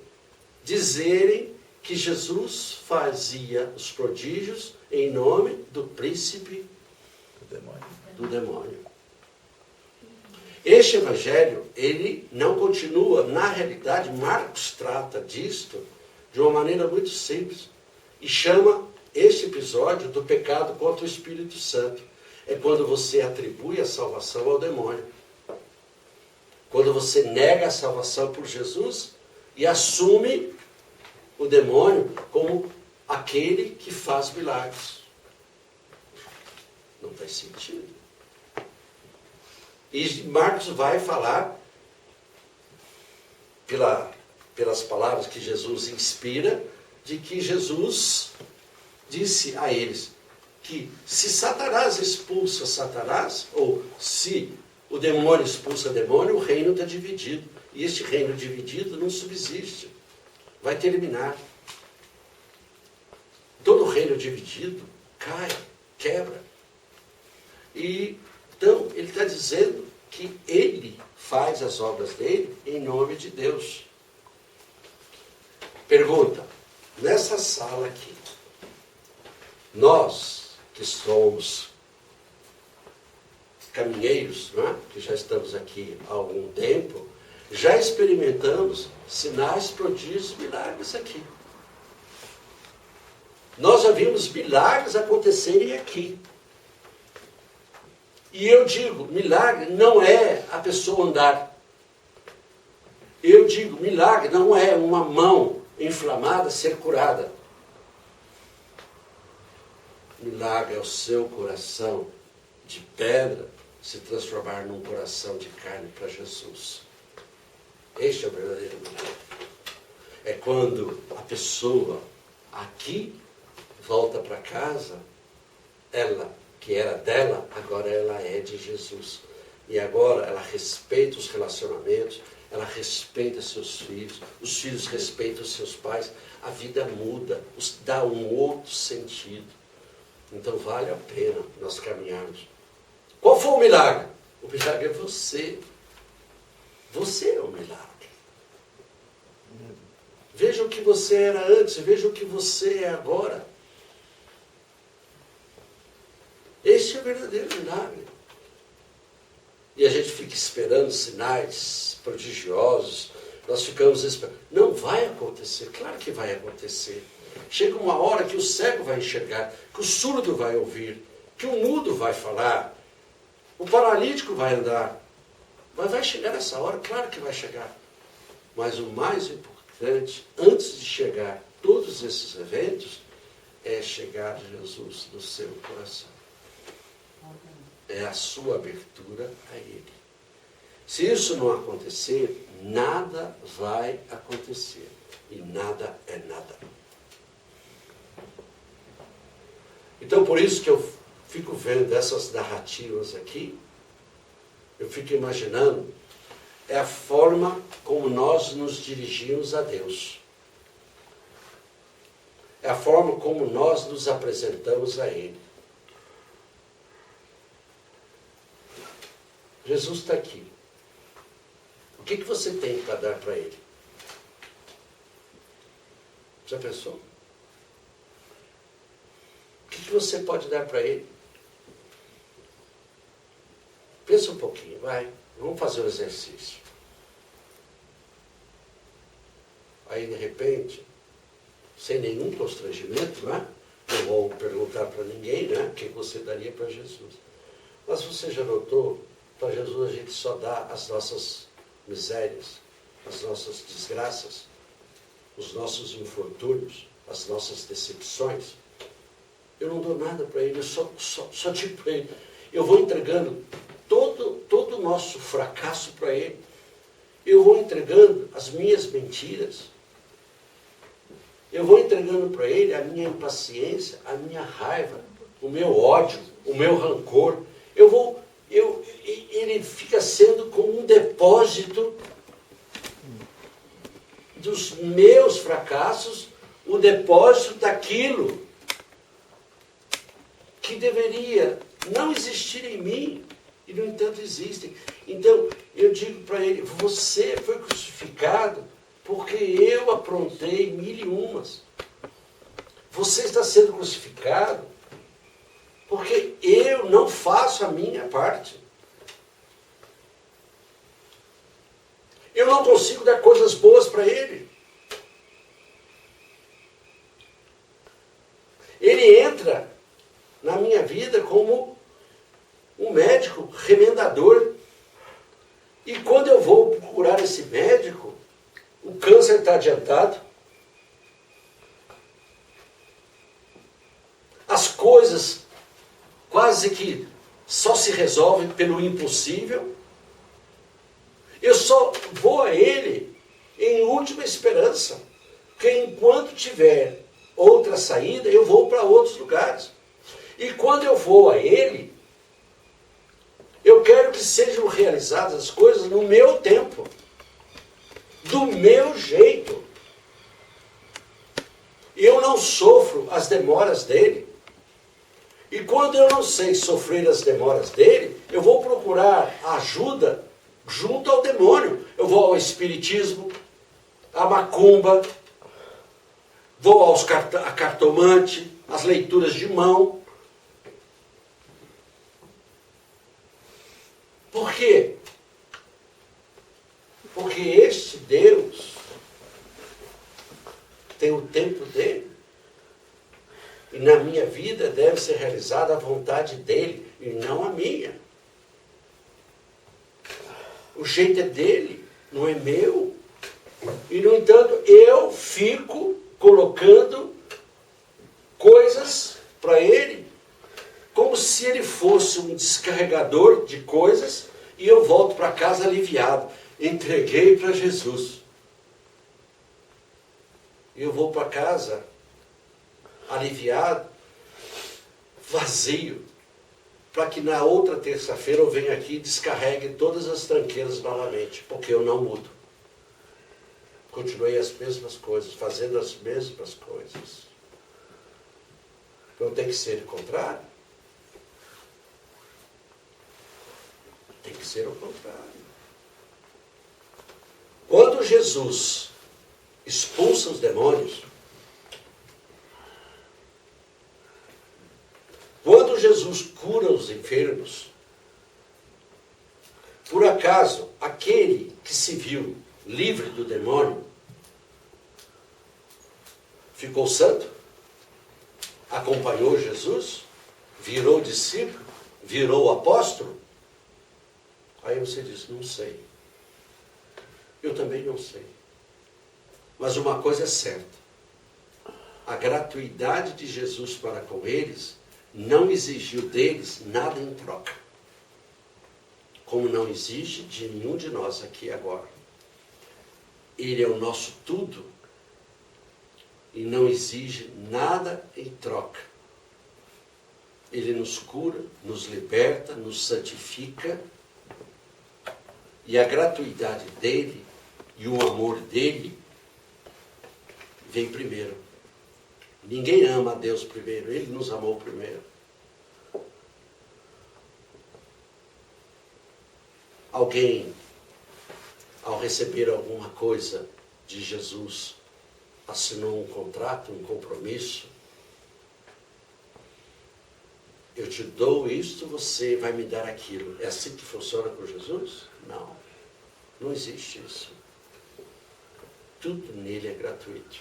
dizerem que Jesus fazia os prodígios em nome do príncipe do demônio. Este evangelho, ele não continua, na realidade, Marcos trata disto de uma maneira muito simples e chama este episódio do pecado contra o Espírito Santo. É quando você atribui a salvação ao demônio. Quando você nega a salvação por Jesus e assume o demônio como aquele que faz milagres. Não faz sentido. E Marcos vai falar, pelas palavras que Jesus inspira, de que Jesus disse a eles que se Satanás expulsa Satanás, ou se o demônio expulsa o demônio, o reino está dividido. E este reino dividido não subsiste. Vai terminar. Todo reino dividido cai, quebra. E então ele está dizendo que ele faz as obras dele em nome de Deus. Pergunta, nessa sala aqui, nós que somos caminheiros, não é? Que já estamos aqui há algum tempo, já experimentamos sinais, prodígios, milagres aqui. Nós já vimos milagres acontecerem aqui. E eu digo, milagre não é a pessoa andar. Eu digo, milagre não é uma mão inflamada ser curada. Milagre é o seu coração de pedra se transformar num coração de carne para Jesus. Este é o verdadeiro milagre. É quando a pessoa aqui volta para casa, ela que era dela, agora ela é de Jesus. E agora ela respeita os relacionamentos, ela respeita seus filhos, os filhos respeitam seus pais, a vida muda, dá um outro sentido. Então vale a pena nós caminharmos. Qual foi o milagre? O milagre é você. Você é o milagre. Veja o que você era antes, veja o que você é agora. Este é o verdadeiro milagre. E a gente fica esperando sinais prodigiosos, nós ficamos esperando. Não vai acontecer, claro que vai acontecer. Chega uma hora que o cego vai enxergar, que o surdo vai ouvir, que o mudo vai falar, o paralítico vai andar. Mas vai chegar essa hora, claro que vai chegar. Mas o mais importante, antes de chegar todos esses eventos, é chegar Jesus no seu coração. É a sua abertura a Ele. Se isso não acontecer, nada vai acontecer. E nada é nada. Então, por isso que eu fico vendo essas narrativas aqui, eu fico imaginando, é a forma como nós nos dirigimos a Deus. É a forma como nós nos apresentamos a Ele. Jesus está aqui. O que você tem para dar para Ele? Já pensou? O que você pode dar para Ele? Pensa um pouquinho, vai. Vamos fazer um exercício. Aí, de repente, sem nenhum constrangimento, não é? Não vou perguntar para ninguém, né? O que você daria para Jesus. Mas você já notou, para Jesus a gente só dá as nossas misérias, as nossas desgraças, os nossos infortúnios, as nossas decepções. Eu não dou nada para ele, eu só digo para ele. Eu vou entregando todo o nosso fracasso para ele. Eu vou entregando as minhas mentiras. Eu vou entregando para ele a minha impaciência, a minha raiva, o meu ódio, o meu rancor. Ele fica sendo como um depósito dos meus fracassos, o depósito daquilo que deveria não existir em mim, e no entanto existem. Então, eu digo para ele, você foi crucificado porque eu aprontei 1001. Você está sendo crucificado porque eu não faço a minha parte. Eu não consigo dar coisas boas para ele. Ele entra na minha vida como um médico remendador. E quando eu vou procurar esse médico, o câncer está adiantado. As coisas quase que só se resolvem pelo impossível. Eu só vou a ele em última esperança. Porque enquanto tiver outra saída, eu vou para outros lugares. E quando eu vou a ele, eu quero que sejam realizadas as coisas no meu tempo. Do meu jeito. Eu não sofro as demoras dele. E quando eu não sei sofrer as demoras dele, eu vou procurar ajuda junto ao demônio. Eu vou ao espiritismo, à macumba, vou a cartomante, às leituras de mão. Por quê? Porque este Deus tem o tempo dele. E na minha vida deve ser realizada a vontade dele e não a minha. O jeito é dele, não é meu. E, no entanto, eu fico colocando coisas para ele, como se ele fosse um descarregador de coisas, e eu volto para casa aliviado. Entreguei para Jesus. E eu vou para casa aliviado, vazio, para que na outra terça-feira eu venha aqui e descarregue todas as tranqueiras novamente, porque eu não mudo. Continuei as mesmas coisas, fazendo as mesmas coisas. Então tem que ser o contrário. Tem que ser o contrário. Quando Jesus expulsa os demônios, quando Jesus cura os enfermos, por acaso, aquele que se viu livre do demônio, ficou santo? Acompanhou Jesus? Virou discípulo? Virou apóstolo? Aí você diz, não sei. Eu também não sei. Mas uma coisa é certa. A gratuidade de Jesus para com eles não exigiu deles nada em troca. Como não exige de nenhum de nós aqui agora. Ele é o nosso tudo e não exige nada em troca. Ele nos cura, nos liberta, nos santifica, e a gratuidade dele e o amor dele vem primeiro. Ninguém ama a Deus primeiro, ele nos amou primeiro. Alguém, ao receber alguma coisa de Jesus, assinou um contrato, um compromisso. Eu te dou isto, você vai me dar aquilo. É assim que funciona com Jesus? Não. Não existe isso. Tudo nele é gratuito.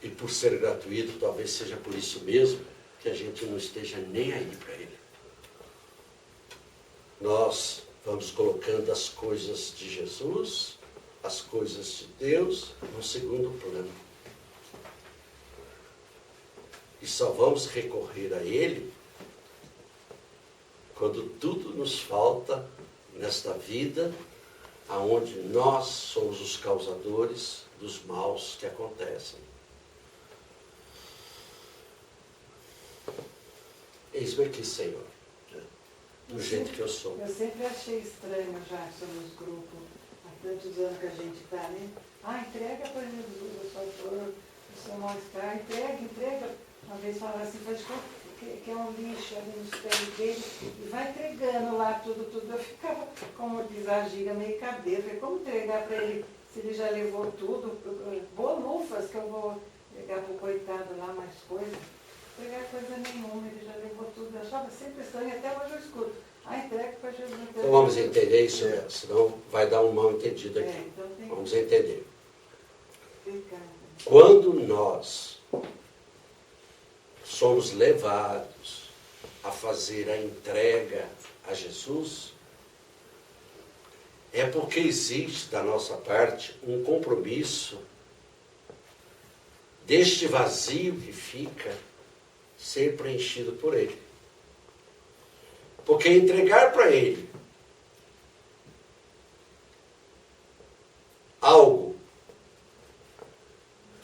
E por ser gratuito, talvez seja por isso mesmo que a gente não esteja nem aí para ele. Nós vamos colocando as coisas de Jesus, as coisas de Deus, no segundo plano. E só vamos recorrer a Ele quando tudo nos falta nesta vida, aonde nós somos os causadores dos maus que acontecem. Eis-me aqui, Senhor, do jeito que eu sou. Eu sempre achei estranho, Jackson, nos grupos, há tantos anos que a gente está, né? Entrega para Jesus a sua dor, o seu mal-estar, entrega. Uma vez falaram assim, faz que é um lixo ali nos pés dele, e vai entregando lá tudo. Eu ficava, como diz a Giga, meio cabeça. Falei, como entregar para ele, se ele já levou tudo? Bolufas que eu vou pegar para o coitado lá mais coisas. Pegar coisa nenhuma, ele já levou tudo. Eu achava sempre estranho, e até hoje eu escuto. Entrega para Jesus. Então vamos entender isso, senão vai dar um mal entendido aqui. Então vamos entender. Obrigada. Quando nós somos levados a fazer a entrega a Jesus, é porque existe da nossa parte um compromisso deste vazio que fica ser preenchido por Ele. Porque entregar para Ele algo,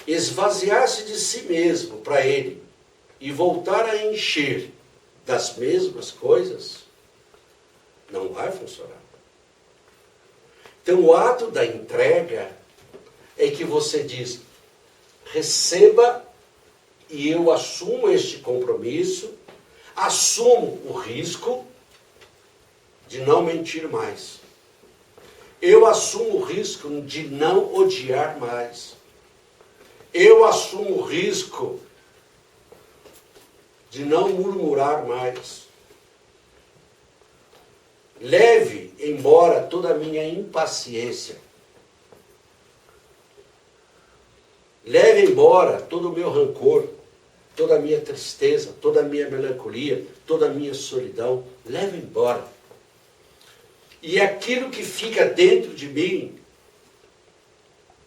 esvaziar-se de si mesmo para Ele e voltar a encher das mesmas coisas, não vai funcionar. Então o ato da entrega é que você diz, receba e eu assumo este compromisso, assumo o risco de não mentir mais. Eu assumo o risco de não odiar mais. Eu assumo o risco de não murmurar mais. Leve embora toda a minha impaciência. Leve embora todo o meu rancor, toda a minha tristeza, toda a minha melancolia, toda a minha solidão. Leve embora. E aquilo que fica dentro de mim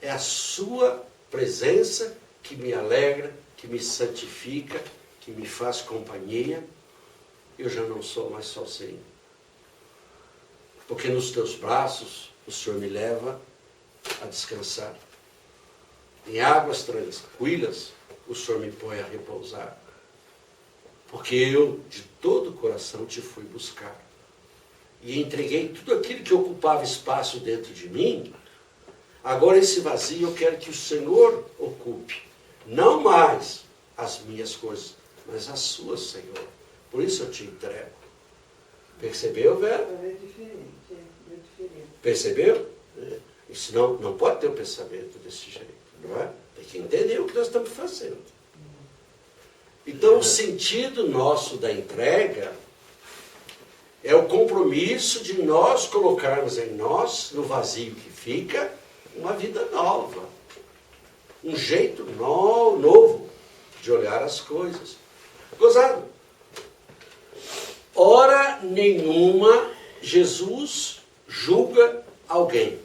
é a sua presença que me alegra, que me santifica, que me faz companhia. Eu já não sou mais sozinho. Porque nos teus braços o Senhor me leva a descansar. Em águas tranquilas o Senhor me põe a repousar. Porque eu de todo o coração te fui buscar. E entreguei tudo aquilo que ocupava espaço dentro de mim. Agora esse vazio eu quero que o Senhor ocupe. Não mais as minhas coisas, mas as suas, Senhor. Por isso eu te entrego. Percebeu, Vera? É diferente, é diferente. Percebeu? E senão não pode ter um pensamento desse jeito, não é? Tem que entender o que nós estamos fazendo. Então o sentido nosso da entrega é o compromisso de nós colocarmos em nós, no vazio que fica, uma vida nova. Um jeito novo de olhar as coisas. Gozado. Hora nenhuma Jesus julga alguém.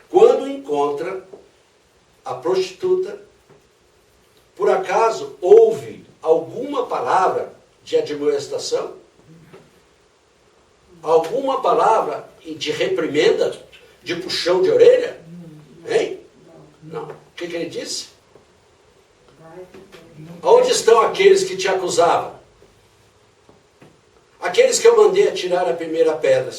Quando encontra a prostituta, por acaso ouve alguma palavra de admoestação? Alguma palavra de reprimenda? De puxão de orelha? Hein? Não. O que ele disse? Onde estão aqueles que te acusavam? Aqueles que eu mandei atirar a primeira pedra.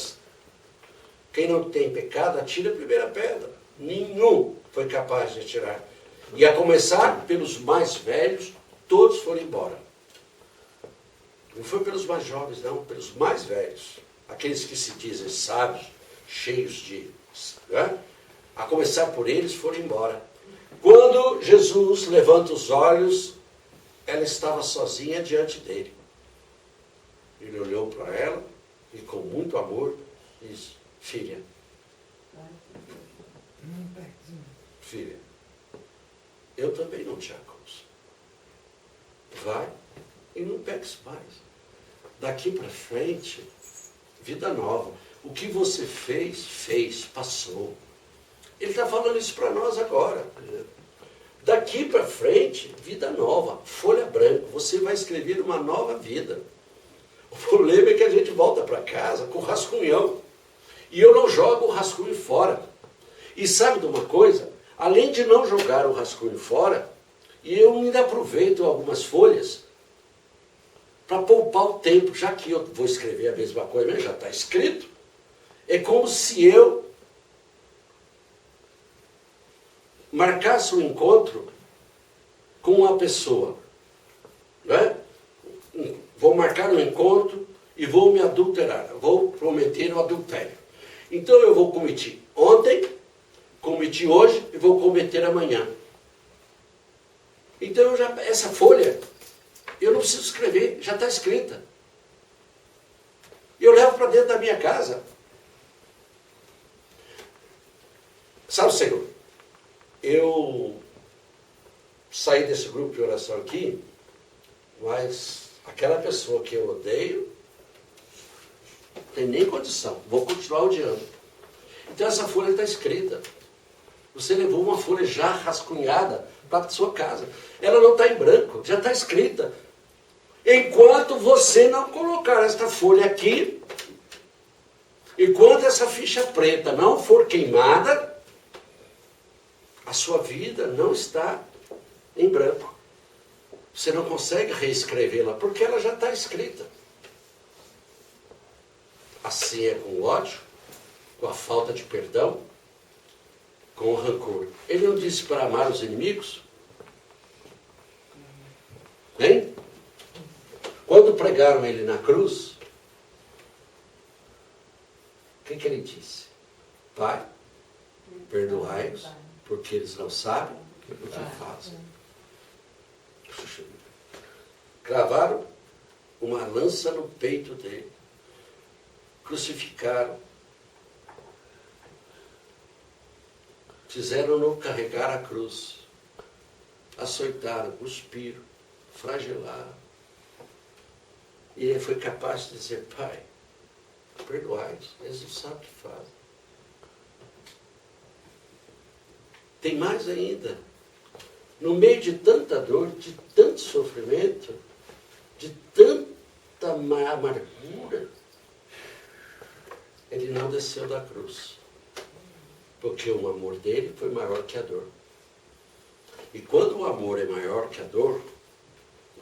Quem não tem pecado, atira a primeira pedra. Nenhum foi capaz de atirar. E a começar pelos mais velhos, todos foram embora. Não foi pelos mais jovens, não, pelos mais velhos. Aqueles que se dizem sábios, cheios de... Né? A começar por eles, foram embora. Quando Jesus levanta os olhos, ela estava sozinha diante dele. Ele olhou para ela e com muito amor disse, filha, eu também não te acuso. Vai e não peques mais. Daqui para frente, vida nova. O que você fez, passou. Ele está falando isso para nós agora. Daqui para frente, vida nova, folha branca. Você vai escrever uma nova vida. O problema é que a gente volta para casa com rascunhão. E eu não jogo o rascunho fora. E sabe de uma coisa? Além de não jogar o rascunho fora, eu ainda aproveito algumas folhas para poupar o tempo. Já que eu vou escrever a mesma coisa, mas já está escrito. É como se eu marcasse um encontro com uma pessoa. Né? Vou marcar um encontro e vou me adulterar. Vou prometer o adultério. Então eu vou cometer ontem, cometi hoje e vou cometer amanhã. Então essa folha, eu não preciso escrever, já está escrita. Eu levo para dentro da minha casa. Sabe, Senhor, eu saí desse grupo de oração aqui, mas aquela pessoa que eu odeio, não tem nem condição, vou continuar odiando. Então essa folha está escrita. Você levou uma folha já rascunhada para a sua casa. Ela não está em branco, já está escrita. Enquanto você não colocar esta folha aqui, enquanto essa ficha preta não for queimada, a sua vida não está em branco. Você não consegue reescrevê-la, porque ela já está escrita. Assim é com o ódio, com a falta de perdão, com o rancor. Ele não disse para amar os inimigos? Hein? Quando pregaram ele na cruz, o que ele disse? Pai, perdoai-os, porque eles não sabem o que fazem. Cravaram uma lança no peito dele. Crucificaram. Fizeram-no carregar a cruz. Açoitaram, cuspiram, flagelaram. E ele foi capaz de dizer, Pai, perdoai-os, eles não sabem o que fazem. Tem mais ainda. No meio de tanta dor, de tanto sofrimento, de tanta amargura, ele não desceu da cruz. Porque o amor dele foi maior que a dor. E quando o amor é maior que a dor,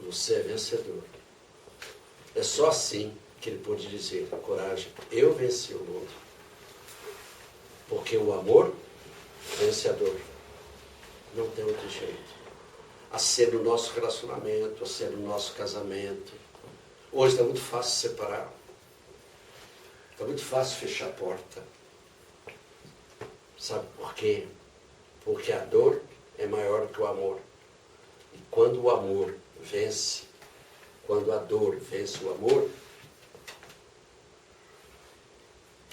você é vencedor. É só assim que ele pôde dizer, coragem, eu venci o mundo. Porque o amor vence a dor. Não tem outro jeito. A ser no nosso relacionamento, a ser no nosso casamento. Hoje está muito fácil separar. Está muito fácil fechar a porta. Sabe por quê? Porque a dor é maior que o amor. E quando o amor vence, quando a dor vence o amor,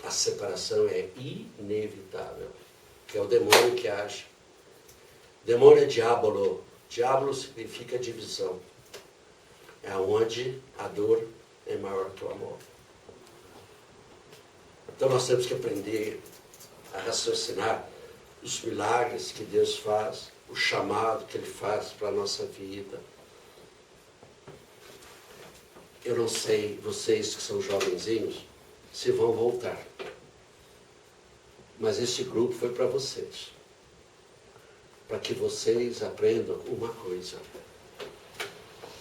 a separação é inevitável. Que é o demônio que age. Demônio é diabolo. Diabolo significa divisão. É onde a dor é maior que o amor. Então nós temos que aprender a raciocinar os milagres que Deus faz, o chamado que Ele faz para a nossa vida. Eu não sei, vocês que são jovenzinhos, se vão voltar. Mas esse grupo foi para vocês. Para que vocês aprendam uma coisa.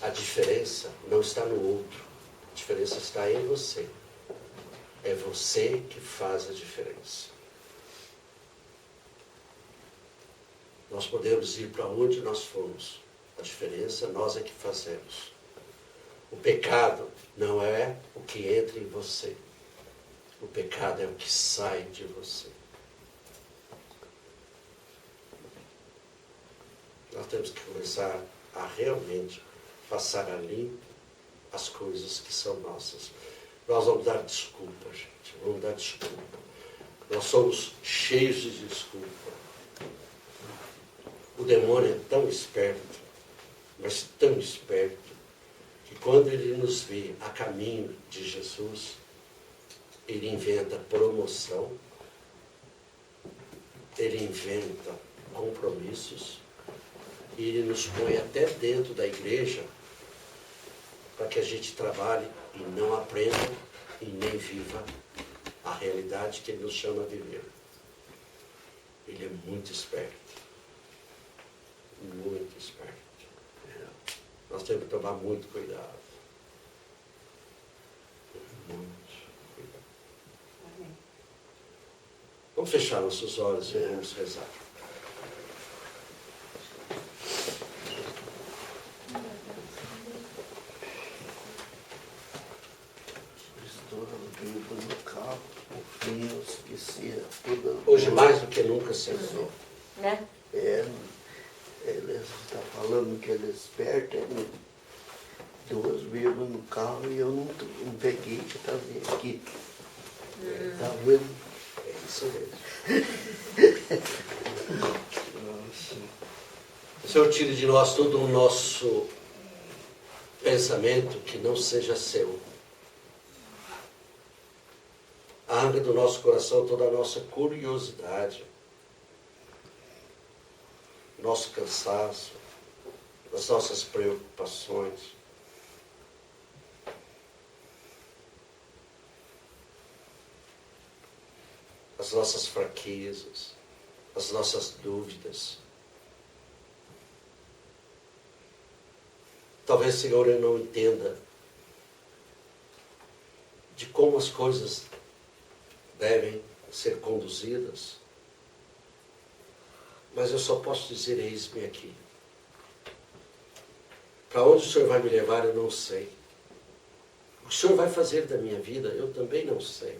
A diferença não está no outro. A diferença está em você. É você que faz a diferença. Nós podemos ir para onde nós formos. A diferença nós é que fazemos. O pecado não é o que entra em você. O pecado é o que sai de você. Nós temos que começar a realmente passar a limpo as coisas que são nossas. Nós vamos dar desculpa, gente. Vamos dar desculpa. Nós somos cheios de desculpa. O demônio é tão esperto, mas tão esperto, que quando ele nos vê a caminho de Jesus, ele inventa promoção, ele inventa compromissos, e Ele nos põe até dentro da igreja para que a gente trabalhe e não aprenda e nem viva a realidade que Ele nos chama a viver. Ele é muito esperto. Muito esperto. Nós temos que tomar muito cuidado. Muito cuidado. Amém. Vamos fechar nossos olhos e vamos rezar. Hoje mais do que nunca, Senhor. Né? Ele está falando que ele é esperto, duas vírgulas no carro e eu não peguei que estava aqui. Está vendo? É isso mesmo. Senhor, tire de nós todo o nosso pensamento que não seja seu. Arranca do nosso coração toda a nossa curiosidade, nosso cansaço, as nossas preocupações. As nossas fraquezas, as nossas dúvidas. Talvez, Senhor, eu não entenda de como as coisas devem ser conduzidas, mas eu só posso dizer, eis-me aqui. Para onde o Senhor vai me levar, eu não sei. O que o Senhor vai fazer da minha vida, eu também não sei.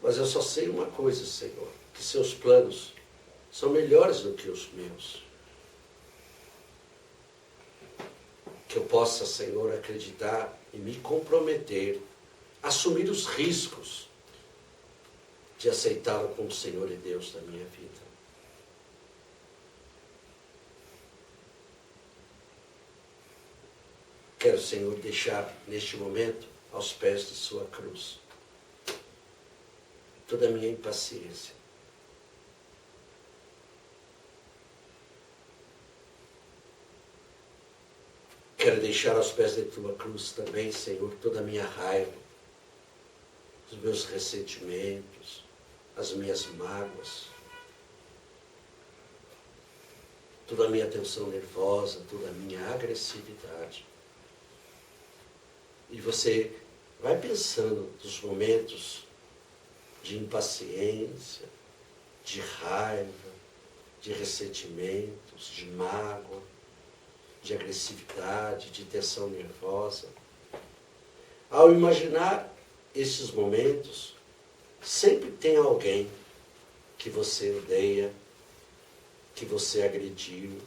Mas eu só sei uma coisa, Senhor, que seus planos são melhores do que os meus. Que eu possa, Senhor, acreditar e me comprometer, assumir os riscos de aceitá-lo como Senhor e Deus da minha vida. Quero, Senhor, deixar neste momento aos pés de sua cruz toda a minha impaciência. Quero deixar aos pés de tua cruz também, Senhor, toda a minha raiva, os meus ressentimentos, as minhas mágoas, toda a minha tensão nervosa, toda a minha agressividade. E você vai pensando nos momentos de impaciência, de raiva, de ressentimentos, de mágoa, de agressividade, de tensão nervosa. Ao imaginar esses momentos, sempre tem alguém que você odeia, que você agrediu,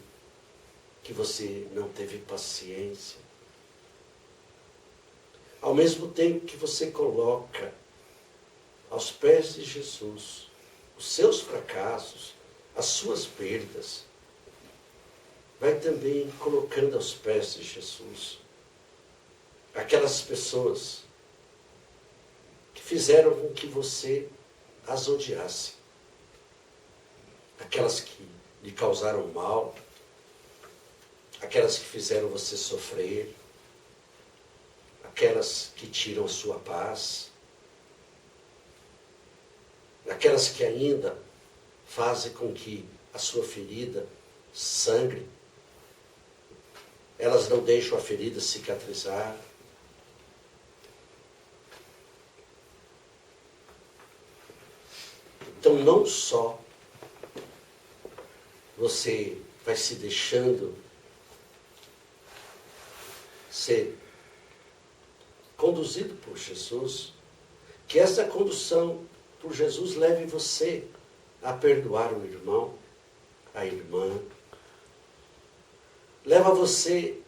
que você não teve paciência. Ao mesmo tempo que você coloca aos pés de Jesus os seus fracassos, as suas perdas, vai também colocando aos pés de Jesus aquelas pessoas que fizeram com que você as odiasse, aquelas que lhe causaram mal, aquelas que fizeram você sofrer, aquelas que tiram a sua paz, aquelas que ainda fazem com que a sua ferida sangre, elas não deixam a ferida cicatrizar. Então, não só você vai se deixando ser conduzido por Jesus, que essa condução por Jesus leve você a perdoar o irmão, a irmã. Leva você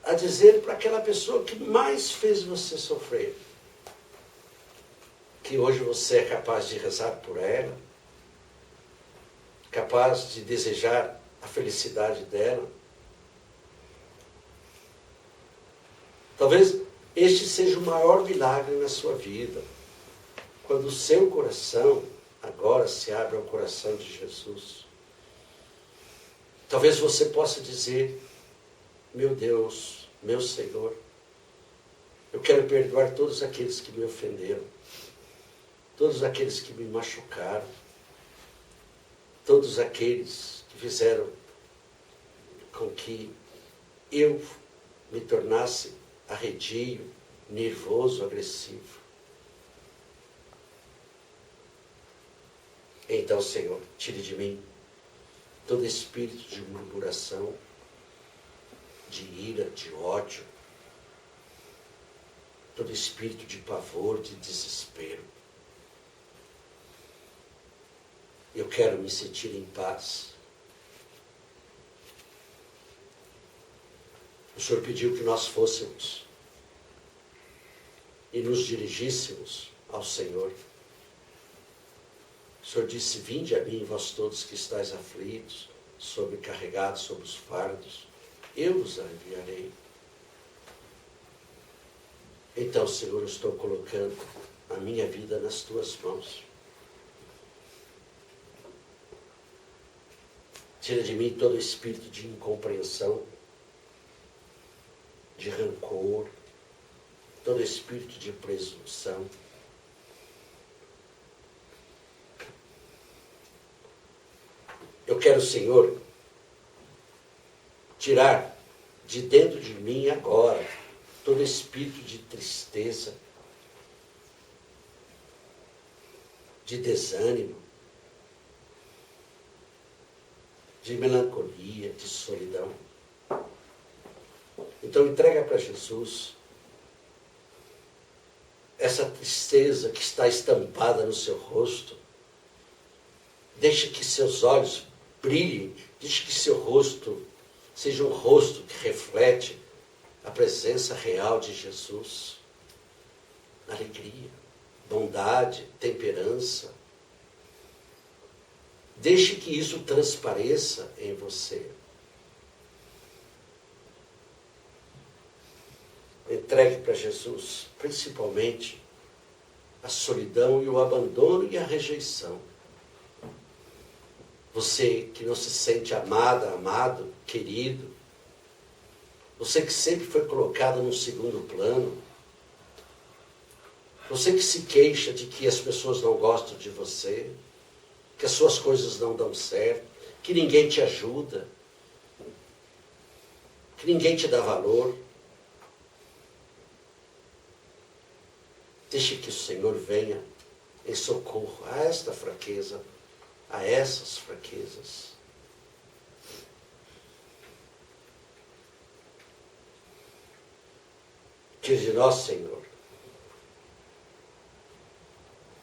a dizer para aquela pessoa que mais fez você sofrer, que hoje você é capaz de rezar por ela, capaz de desejar a felicidade dela. Talvez este seja o maior milagre na sua vida, quando o seu coração agora se abre ao coração de Jesus. Talvez você possa dizer, meu Deus, meu Senhor, eu quero perdoar todos aqueles que me ofenderam, todos aqueles que me machucaram, todos aqueles que fizeram com que eu me tornasse arredio, nervoso, agressivo. Então, Senhor, tire de mim todo espírito de murmuração, de ira, de ódio, todo espírito de pavor, de desespero. Eu quero me sentir em paz. O Senhor pediu que nós fôssemos e nos dirigíssemos ao Senhor. O Senhor disse, vinde a mim, vós todos que estáis aflitos, sobrecarregados sobre os fardos, eu vos aliviarei. Então, Senhor, eu estou colocando a minha vida nas tuas mãos. Tira de mim todo espírito de incompreensão, de rancor, todo espírito de presunção. Eu quero, Senhor, tirar de dentro de mim agora todo espírito de tristeza, de desânimo, de melancolia, de solidão. Então entrega para Jesus essa tristeza que está estampada no seu rosto. Deixe que seus olhos brilhem, deixe que seu rosto seja um rosto que reflete a presença real de Jesus. Alegria, bondade, temperança. Deixe que isso transpareça em você. Entregue para Jesus, principalmente, a solidão e o abandono e a rejeição. Você que não se sente amada, amado, querido. Você que sempre foi colocado no segundo plano. Você que se queixa de que as pessoas não gostam de você, que as suas coisas não dão certo, que ninguém te ajuda, que ninguém te dá valor. Deixe que o Senhor venha em socorro a esta fraqueza, a essas fraquezas. Tire de nós, Senhor,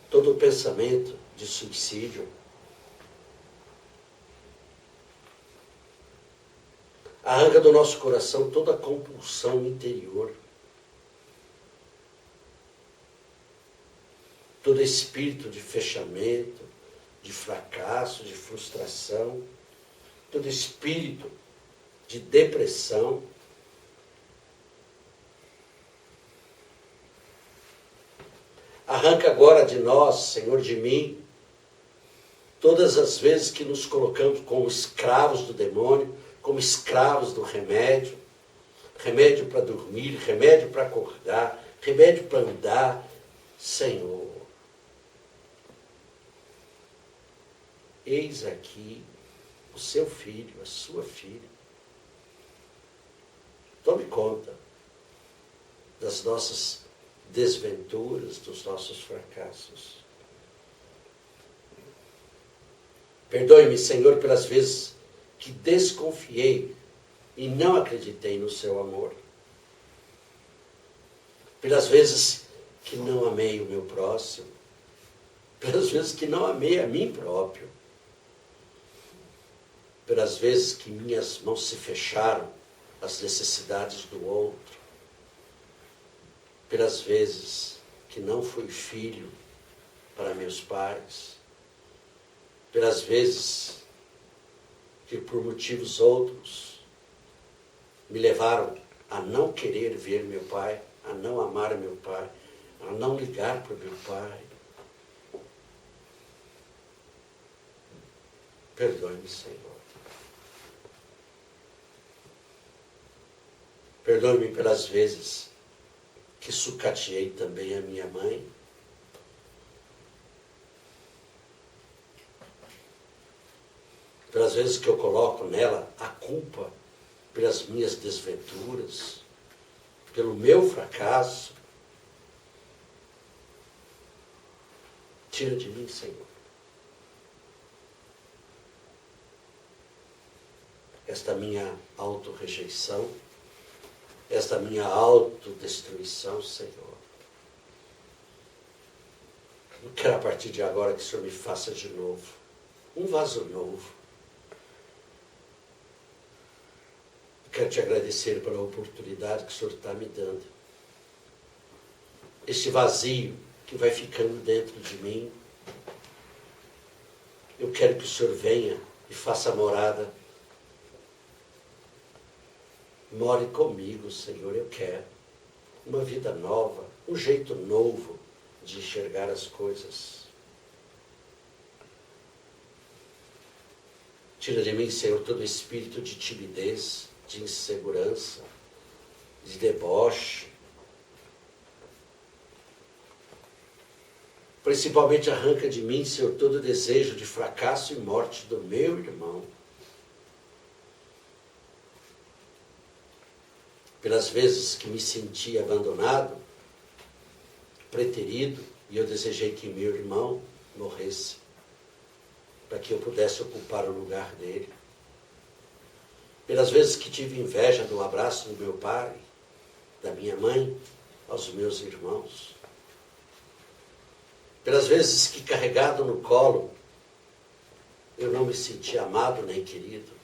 todo o pensamento de suicídio. Arranca do nosso coração toda a compulsão interior. Todo espírito de fechamento, de fracasso, de frustração, todo espírito de depressão. Arranca agora de nós, Senhor, de mim, todas as vezes que nos colocamos como escravos do demônio, como escravos do remédio, remédio para dormir, remédio para acordar, remédio para andar. Senhor, eis aqui o seu filho, a sua filha. Tome conta das nossas desventuras, dos nossos fracassos. Perdoe-me, Senhor, pelas vezes que desconfiei e não acreditei no seu amor. Pelas vezes que não amei o meu próximo. Pelas vezes que não amei a mim próprio. Pelas vezes que minhas mãos se fecharam às necessidades do outro. Pelas vezes que não fui filho para meus pais. Pelas vezes que por motivos outros me levaram a não querer ver meu pai, a não amar meu pai, a não ligar para meu pai. Perdoe-me, Senhor. Perdoe-me pelas vezes que sucateei também a minha mãe. Pelas vezes que eu coloco nela a culpa pelas minhas desventuras, pelo meu fracasso. Tira de mim, Senhor, esta minha autorrejeição, esta minha autodestruição, Senhor. Eu quero a partir de agora que o Senhor me faça de novo, um vaso novo. Eu quero te agradecer pela oportunidade que o Senhor está me dando. Este vazio que vai ficando dentro de mim, eu quero que o Senhor venha e faça morada. More comigo, Senhor, eu quero uma vida nova, um jeito novo de enxergar as coisas. Tira de mim, Senhor, todo espírito de timidez, de insegurança, de deboche. Principalmente arranca de mim, Senhor, todo desejo de fracasso e morte do meu irmão. Pelas vezes que me senti abandonado, preterido, e eu desejei que meu irmão morresse, para que eu pudesse ocupar o lugar dele. Pelas vezes que tive inveja do abraço do meu pai, da minha mãe, aos meus irmãos. Pelas vezes que carregado no colo, eu não me senti amado nem querido.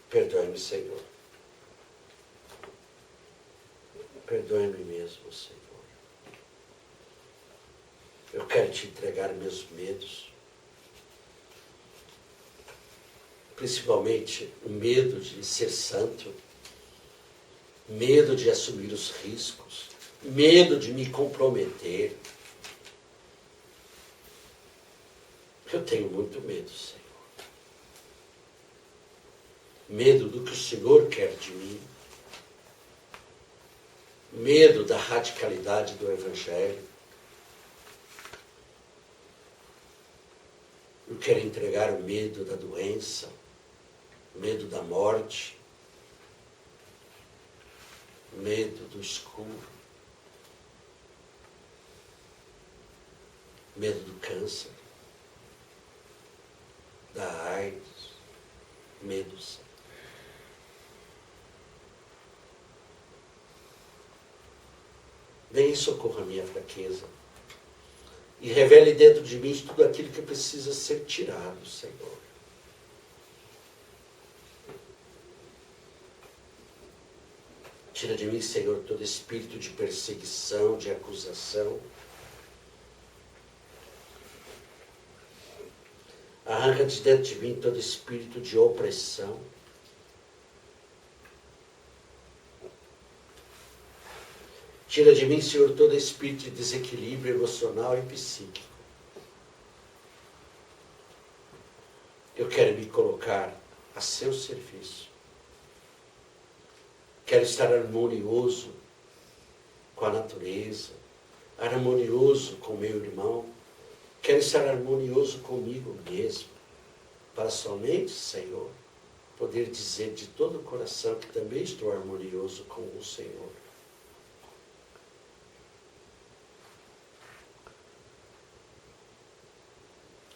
Perdoe-me, Senhor. Perdoe-me mesmo, Senhor. Eu quero te entregar meus medos. Principalmente o medo de ser santo. Medo de assumir os riscos. Medo de me comprometer. Eu tenho muito medo, Senhor. Medo do que o Senhor quer de mim. Medo da radicalidade do Evangelho. Eu quero entregar o medo da doença, o medo da morte, o medo do escuro, o medo do câncer, da AIDS, medos. Venha e socorra a minha fraqueza. E revele dentro de mim tudo aquilo que precisa ser tirado, Senhor. Tira de mim, Senhor, todo espírito de perseguição, de acusação. Arranca de dentro de mim todo espírito de opressão. Tira de mim, Senhor, todo espírito de desequilíbrio emocional e psíquico. Eu quero me colocar a seu serviço. Quero estar harmonioso com a natureza, harmonioso com meu irmão. Quero estar harmonioso comigo mesmo, para somente, Senhor, poder dizer de todo o coração que também estou harmonioso com o Senhor.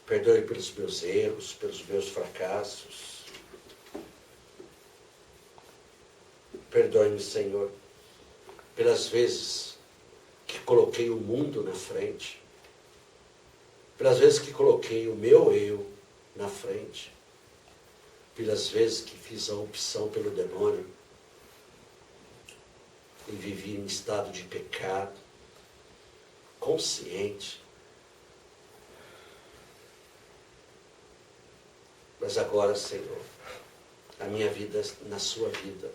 Perdoe pelos meus erros, pelos meus fracassos. Perdoe-me, Senhor, pelas vezes que coloquei o mundo na frente. Pelas vezes que coloquei o meu eu na frente. Pelas vezes que fiz a opção pelo demônio. E vivi em estado de pecado, consciente. Mas agora, Senhor, a minha vida na sua vida.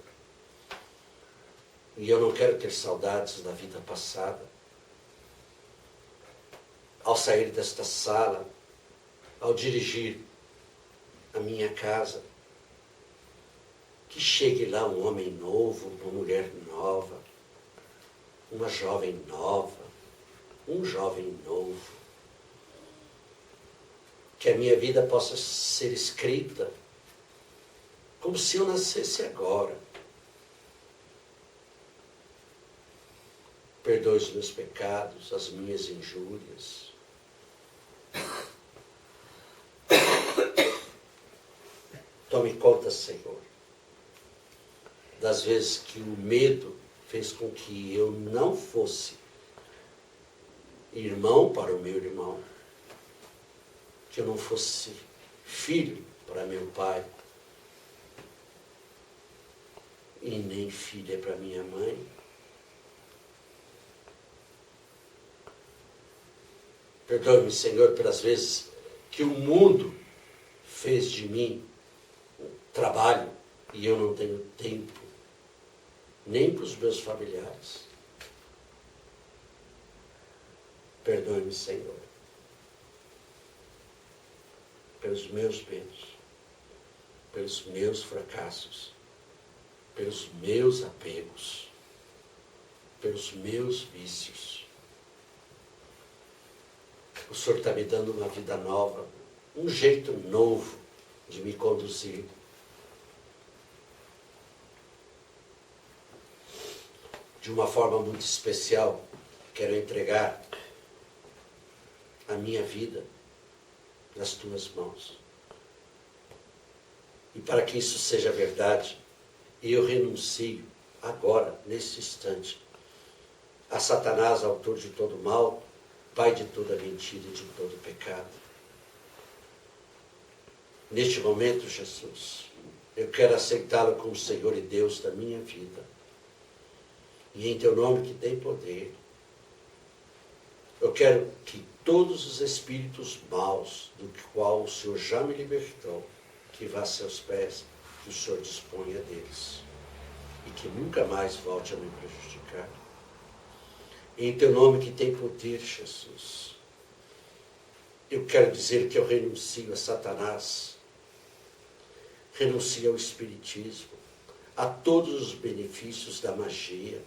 E eu não quero ter saudades da vida passada. Ao sair desta sala, ao dirigir a minha casa, que chegue lá um homem novo, uma mulher nova, uma jovem nova, um jovem novo. Que a minha vida possa ser escrita como se eu nascesse agora. Perdoe os meus pecados, as minhas injúrias. Tome conta, Senhor, das vezes que o medo fez com que eu não fosse irmão para o meu irmão, que eu não fosse filho para meu pai, e nem filha para minha mãe. Perdoe-me, Senhor, pelas vezes que o mundo fez de mim um trabalho e eu não tenho tempo nem para os meus familiares. Perdoe-me, Senhor, pelos meus medos, pelos meus fracassos, pelos meus apegos, pelos meus vícios. O Senhor está me dando uma vida nova, um jeito novo de me conduzir. De uma forma muito especial, quero entregar a minha vida nas tuas mãos. E para que isso seja verdade, eu renuncio agora, nesse instante, a Satanás, autor de todo mal, pai de toda mentira e de todo pecado. Neste momento, Jesus, eu quero aceitá-lo como Senhor e Deus da minha vida. E em teu nome que tem poder, eu quero que todos os espíritos maus, do qual o Senhor já me libertou, que vá a seus pés, que o Senhor disponha deles. E que nunca mais volte a me prejudicar. Em teu nome que tem poder, Jesus, eu quero dizer que eu renuncio a Satanás, renuncio ao espiritismo, a todos os benefícios da magia,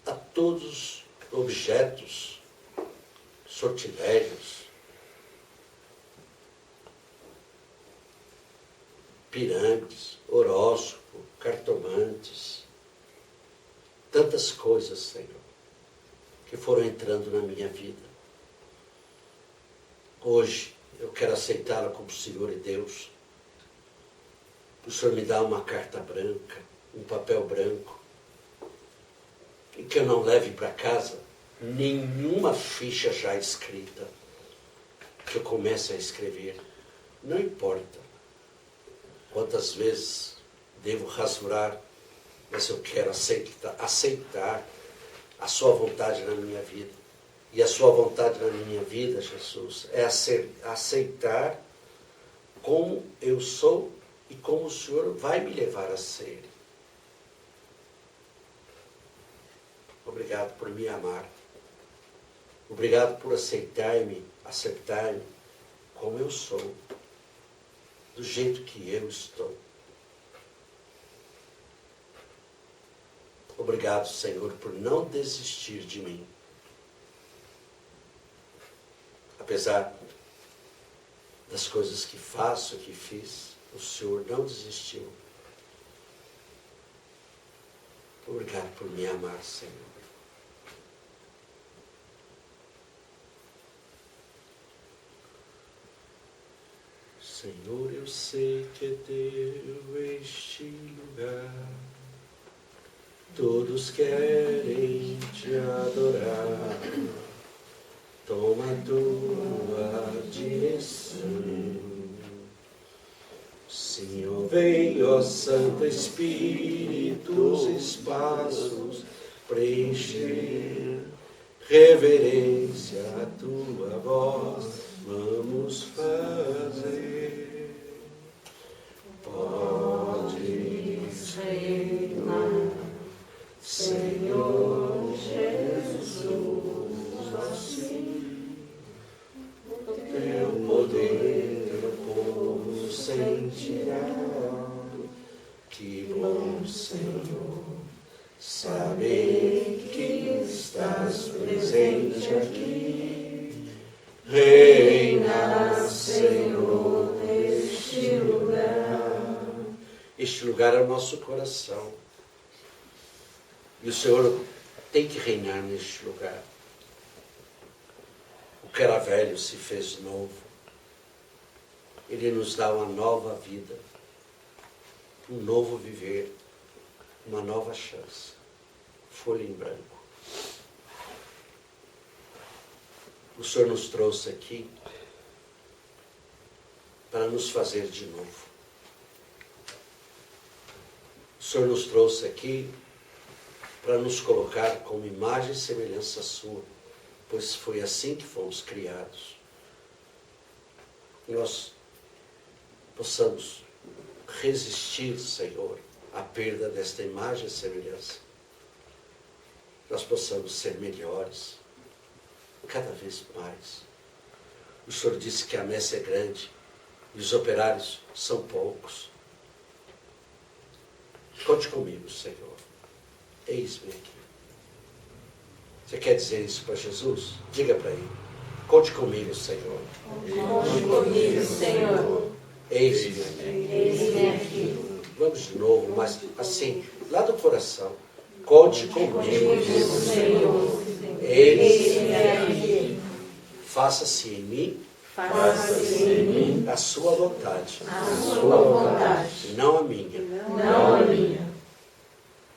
a todos os objetos, sortilégios, pirâmides, horóscopo, cartomantes, tantas coisas, Senhor, que foram entrando na minha vida. Hoje eu quero aceitá-la como Senhor e Deus. O Senhor me dá uma carta branca, um papel branco, e que eu não leve para casa nenhuma ficha já escrita, que eu comece a escrever. Não importa quantas vezes devo rasurar, mas eu quero aceitar a sua vontade na minha vida. E a sua vontade na minha vida, Jesus, é aceitar como eu sou e como o Senhor vai me levar a ser. Obrigado por me amar. Obrigado por aceitar-me como eu sou, do jeito que eu estou. Obrigado, Senhor, por não desistir de mim. Apesar das coisas que faço, que fiz, o Senhor não desistiu. Obrigado por me amar, Senhor. Senhor, eu sei que é teu este lugar. Todos querem te adorar. Toma a tua direção. Senhor, vem, ó Santo Espírito, os espaços preencher. Reverência à tua voz vamos fazer. Podes reinar, Senhor Jesus, assim o teu poder saber que estás presente aqui. Reina, Senhor, neste lugar. Este lugar é o nosso coração. E o Senhor tem que reinar neste lugar. O que era velho se fez novo. Ele nos dá uma nova vida, um novo viver, uma nova chance. Folha em branco. O Senhor nos trouxe aqui para nos fazer de novo. O Senhor nos trouxe aqui para nos colocar como imagem e semelhança sua, pois foi assim que fomos criados. Nós possamos resistir, Senhor, à perda desta imagem e semelhança. Nós possamos ser melhores, cada vez mais. O Senhor disse que a messe é grande e os operários são poucos. Conte comigo, Senhor. Eis-me aqui. Você quer dizer isso para Jesus? Diga para ele. Conte comigo, Senhor. Conte comigo, Senhor. Eis-me aqui. Eis-me aqui. Vamos de novo, mas assim, lá do coração. Conte comigo, Senhor. Eis-me aqui. Faça-se em mim. Faça-se em mim a sua vontade. a sua vontade. Não a minha. Não a minha.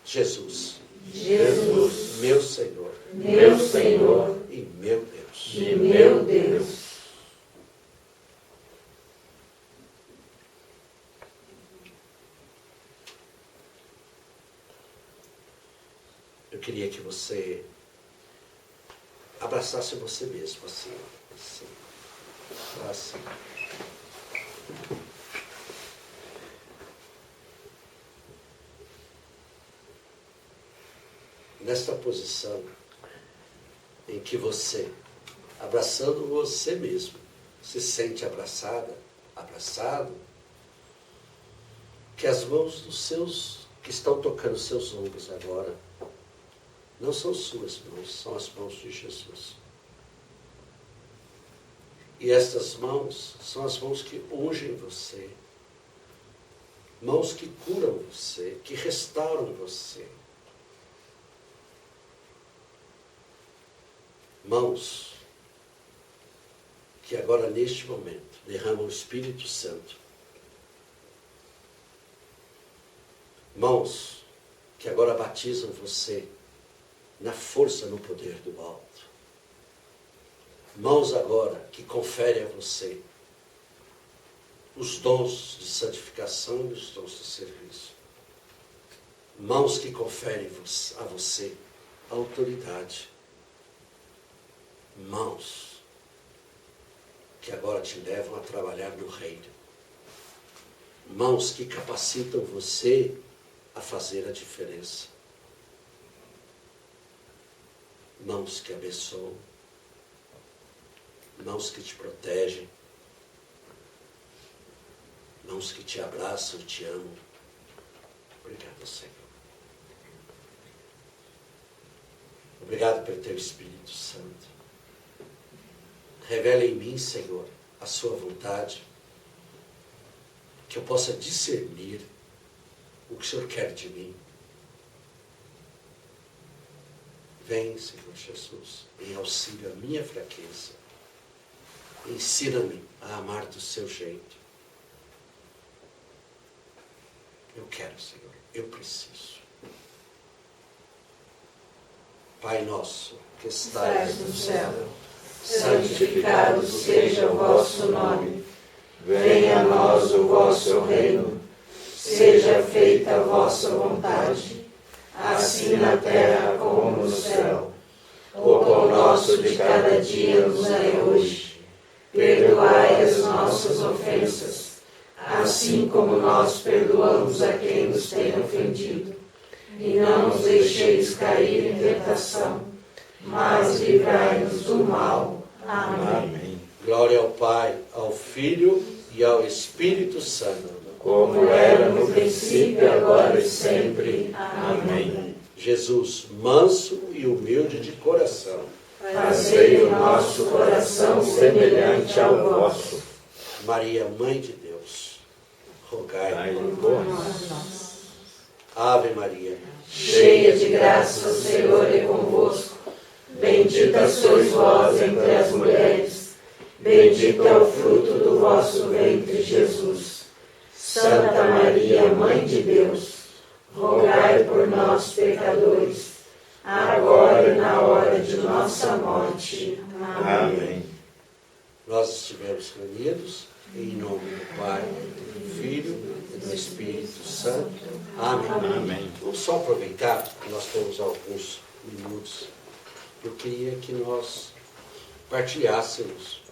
Jesus. Jesus. Meu Senhor. Meu Senhor. E meu Deus. E meu Deus. Eu queria que você abraçasse você mesmo, assim. Assim. Assim. Nesta posição em que você, abraçando você mesmo, se sente abraçada, abraçado, que as mãos dos seus, que estão tocando seus ombros agora, não são suas mãos, são as mãos de Jesus. E estas mãos são as mãos que ungem você, mãos que curam você, que restauram você. Mãos que agora, neste momento, derramam o Espírito Santo. Mãos que agora batizam você na força, no poder do alto. Mãos agora que conferem a você os dons de santificação e os dons de serviço. Mãos que conferem a você a autoridade. Mãos que agora te levam a trabalhar no reino. Mãos que capacitam você a fazer a diferença. Mãos que abençoam. Mãos que te protegem. Mãos que te abraçam e te amam. Obrigado, Senhor. Obrigado pelo teu Espírito Santo. Revela em mim, Senhor, a sua vontade, que eu possa discernir o que o Senhor quer de mim. Vem, Senhor Jesus, em auxílio à minha fraqueza. Ensina-me a amar do seu jeito. Eu quero, Senhor, eu preciso. Pai nosso, que estais no céu, santificado seja o vosso nome. Venha a nós o vosso reino. Seja feita a vossa vontade, assim na terra como no céu. O pão nosso de cada dia nos dai hoje. Perdoai as nossas ofensas, assim como nós perdoamos a quem nos tem ofendido. E não nos deixeis cair em tentação, mas livrai-nos do mal. Amém. Glória ao Pai, ao Filho e ao Espírito Santo. como era no princípio, agora e sempre. Amém. Jesus, manso e humilde de coração, fazei o nosso coração semelhante ao vosso. Maria, Mãe de Deus, rogai por nós. Ave Maria, cheia de graça, o Senhor é convosco. Bendita sois vós entre as mulheres, bendito é o fruto do vosso ventre, Jesus. Santa Maria, Mãe de Deus, rogai por nós, pecadores, agora e na hora de nossa morte. Amém. Nós estivemos reunidos em nome do Pai, do Filho e do Espírito Santo. Amém. Vamos só aproveitar que nós temos alguns minutos. Eu queria que nós partilhássemos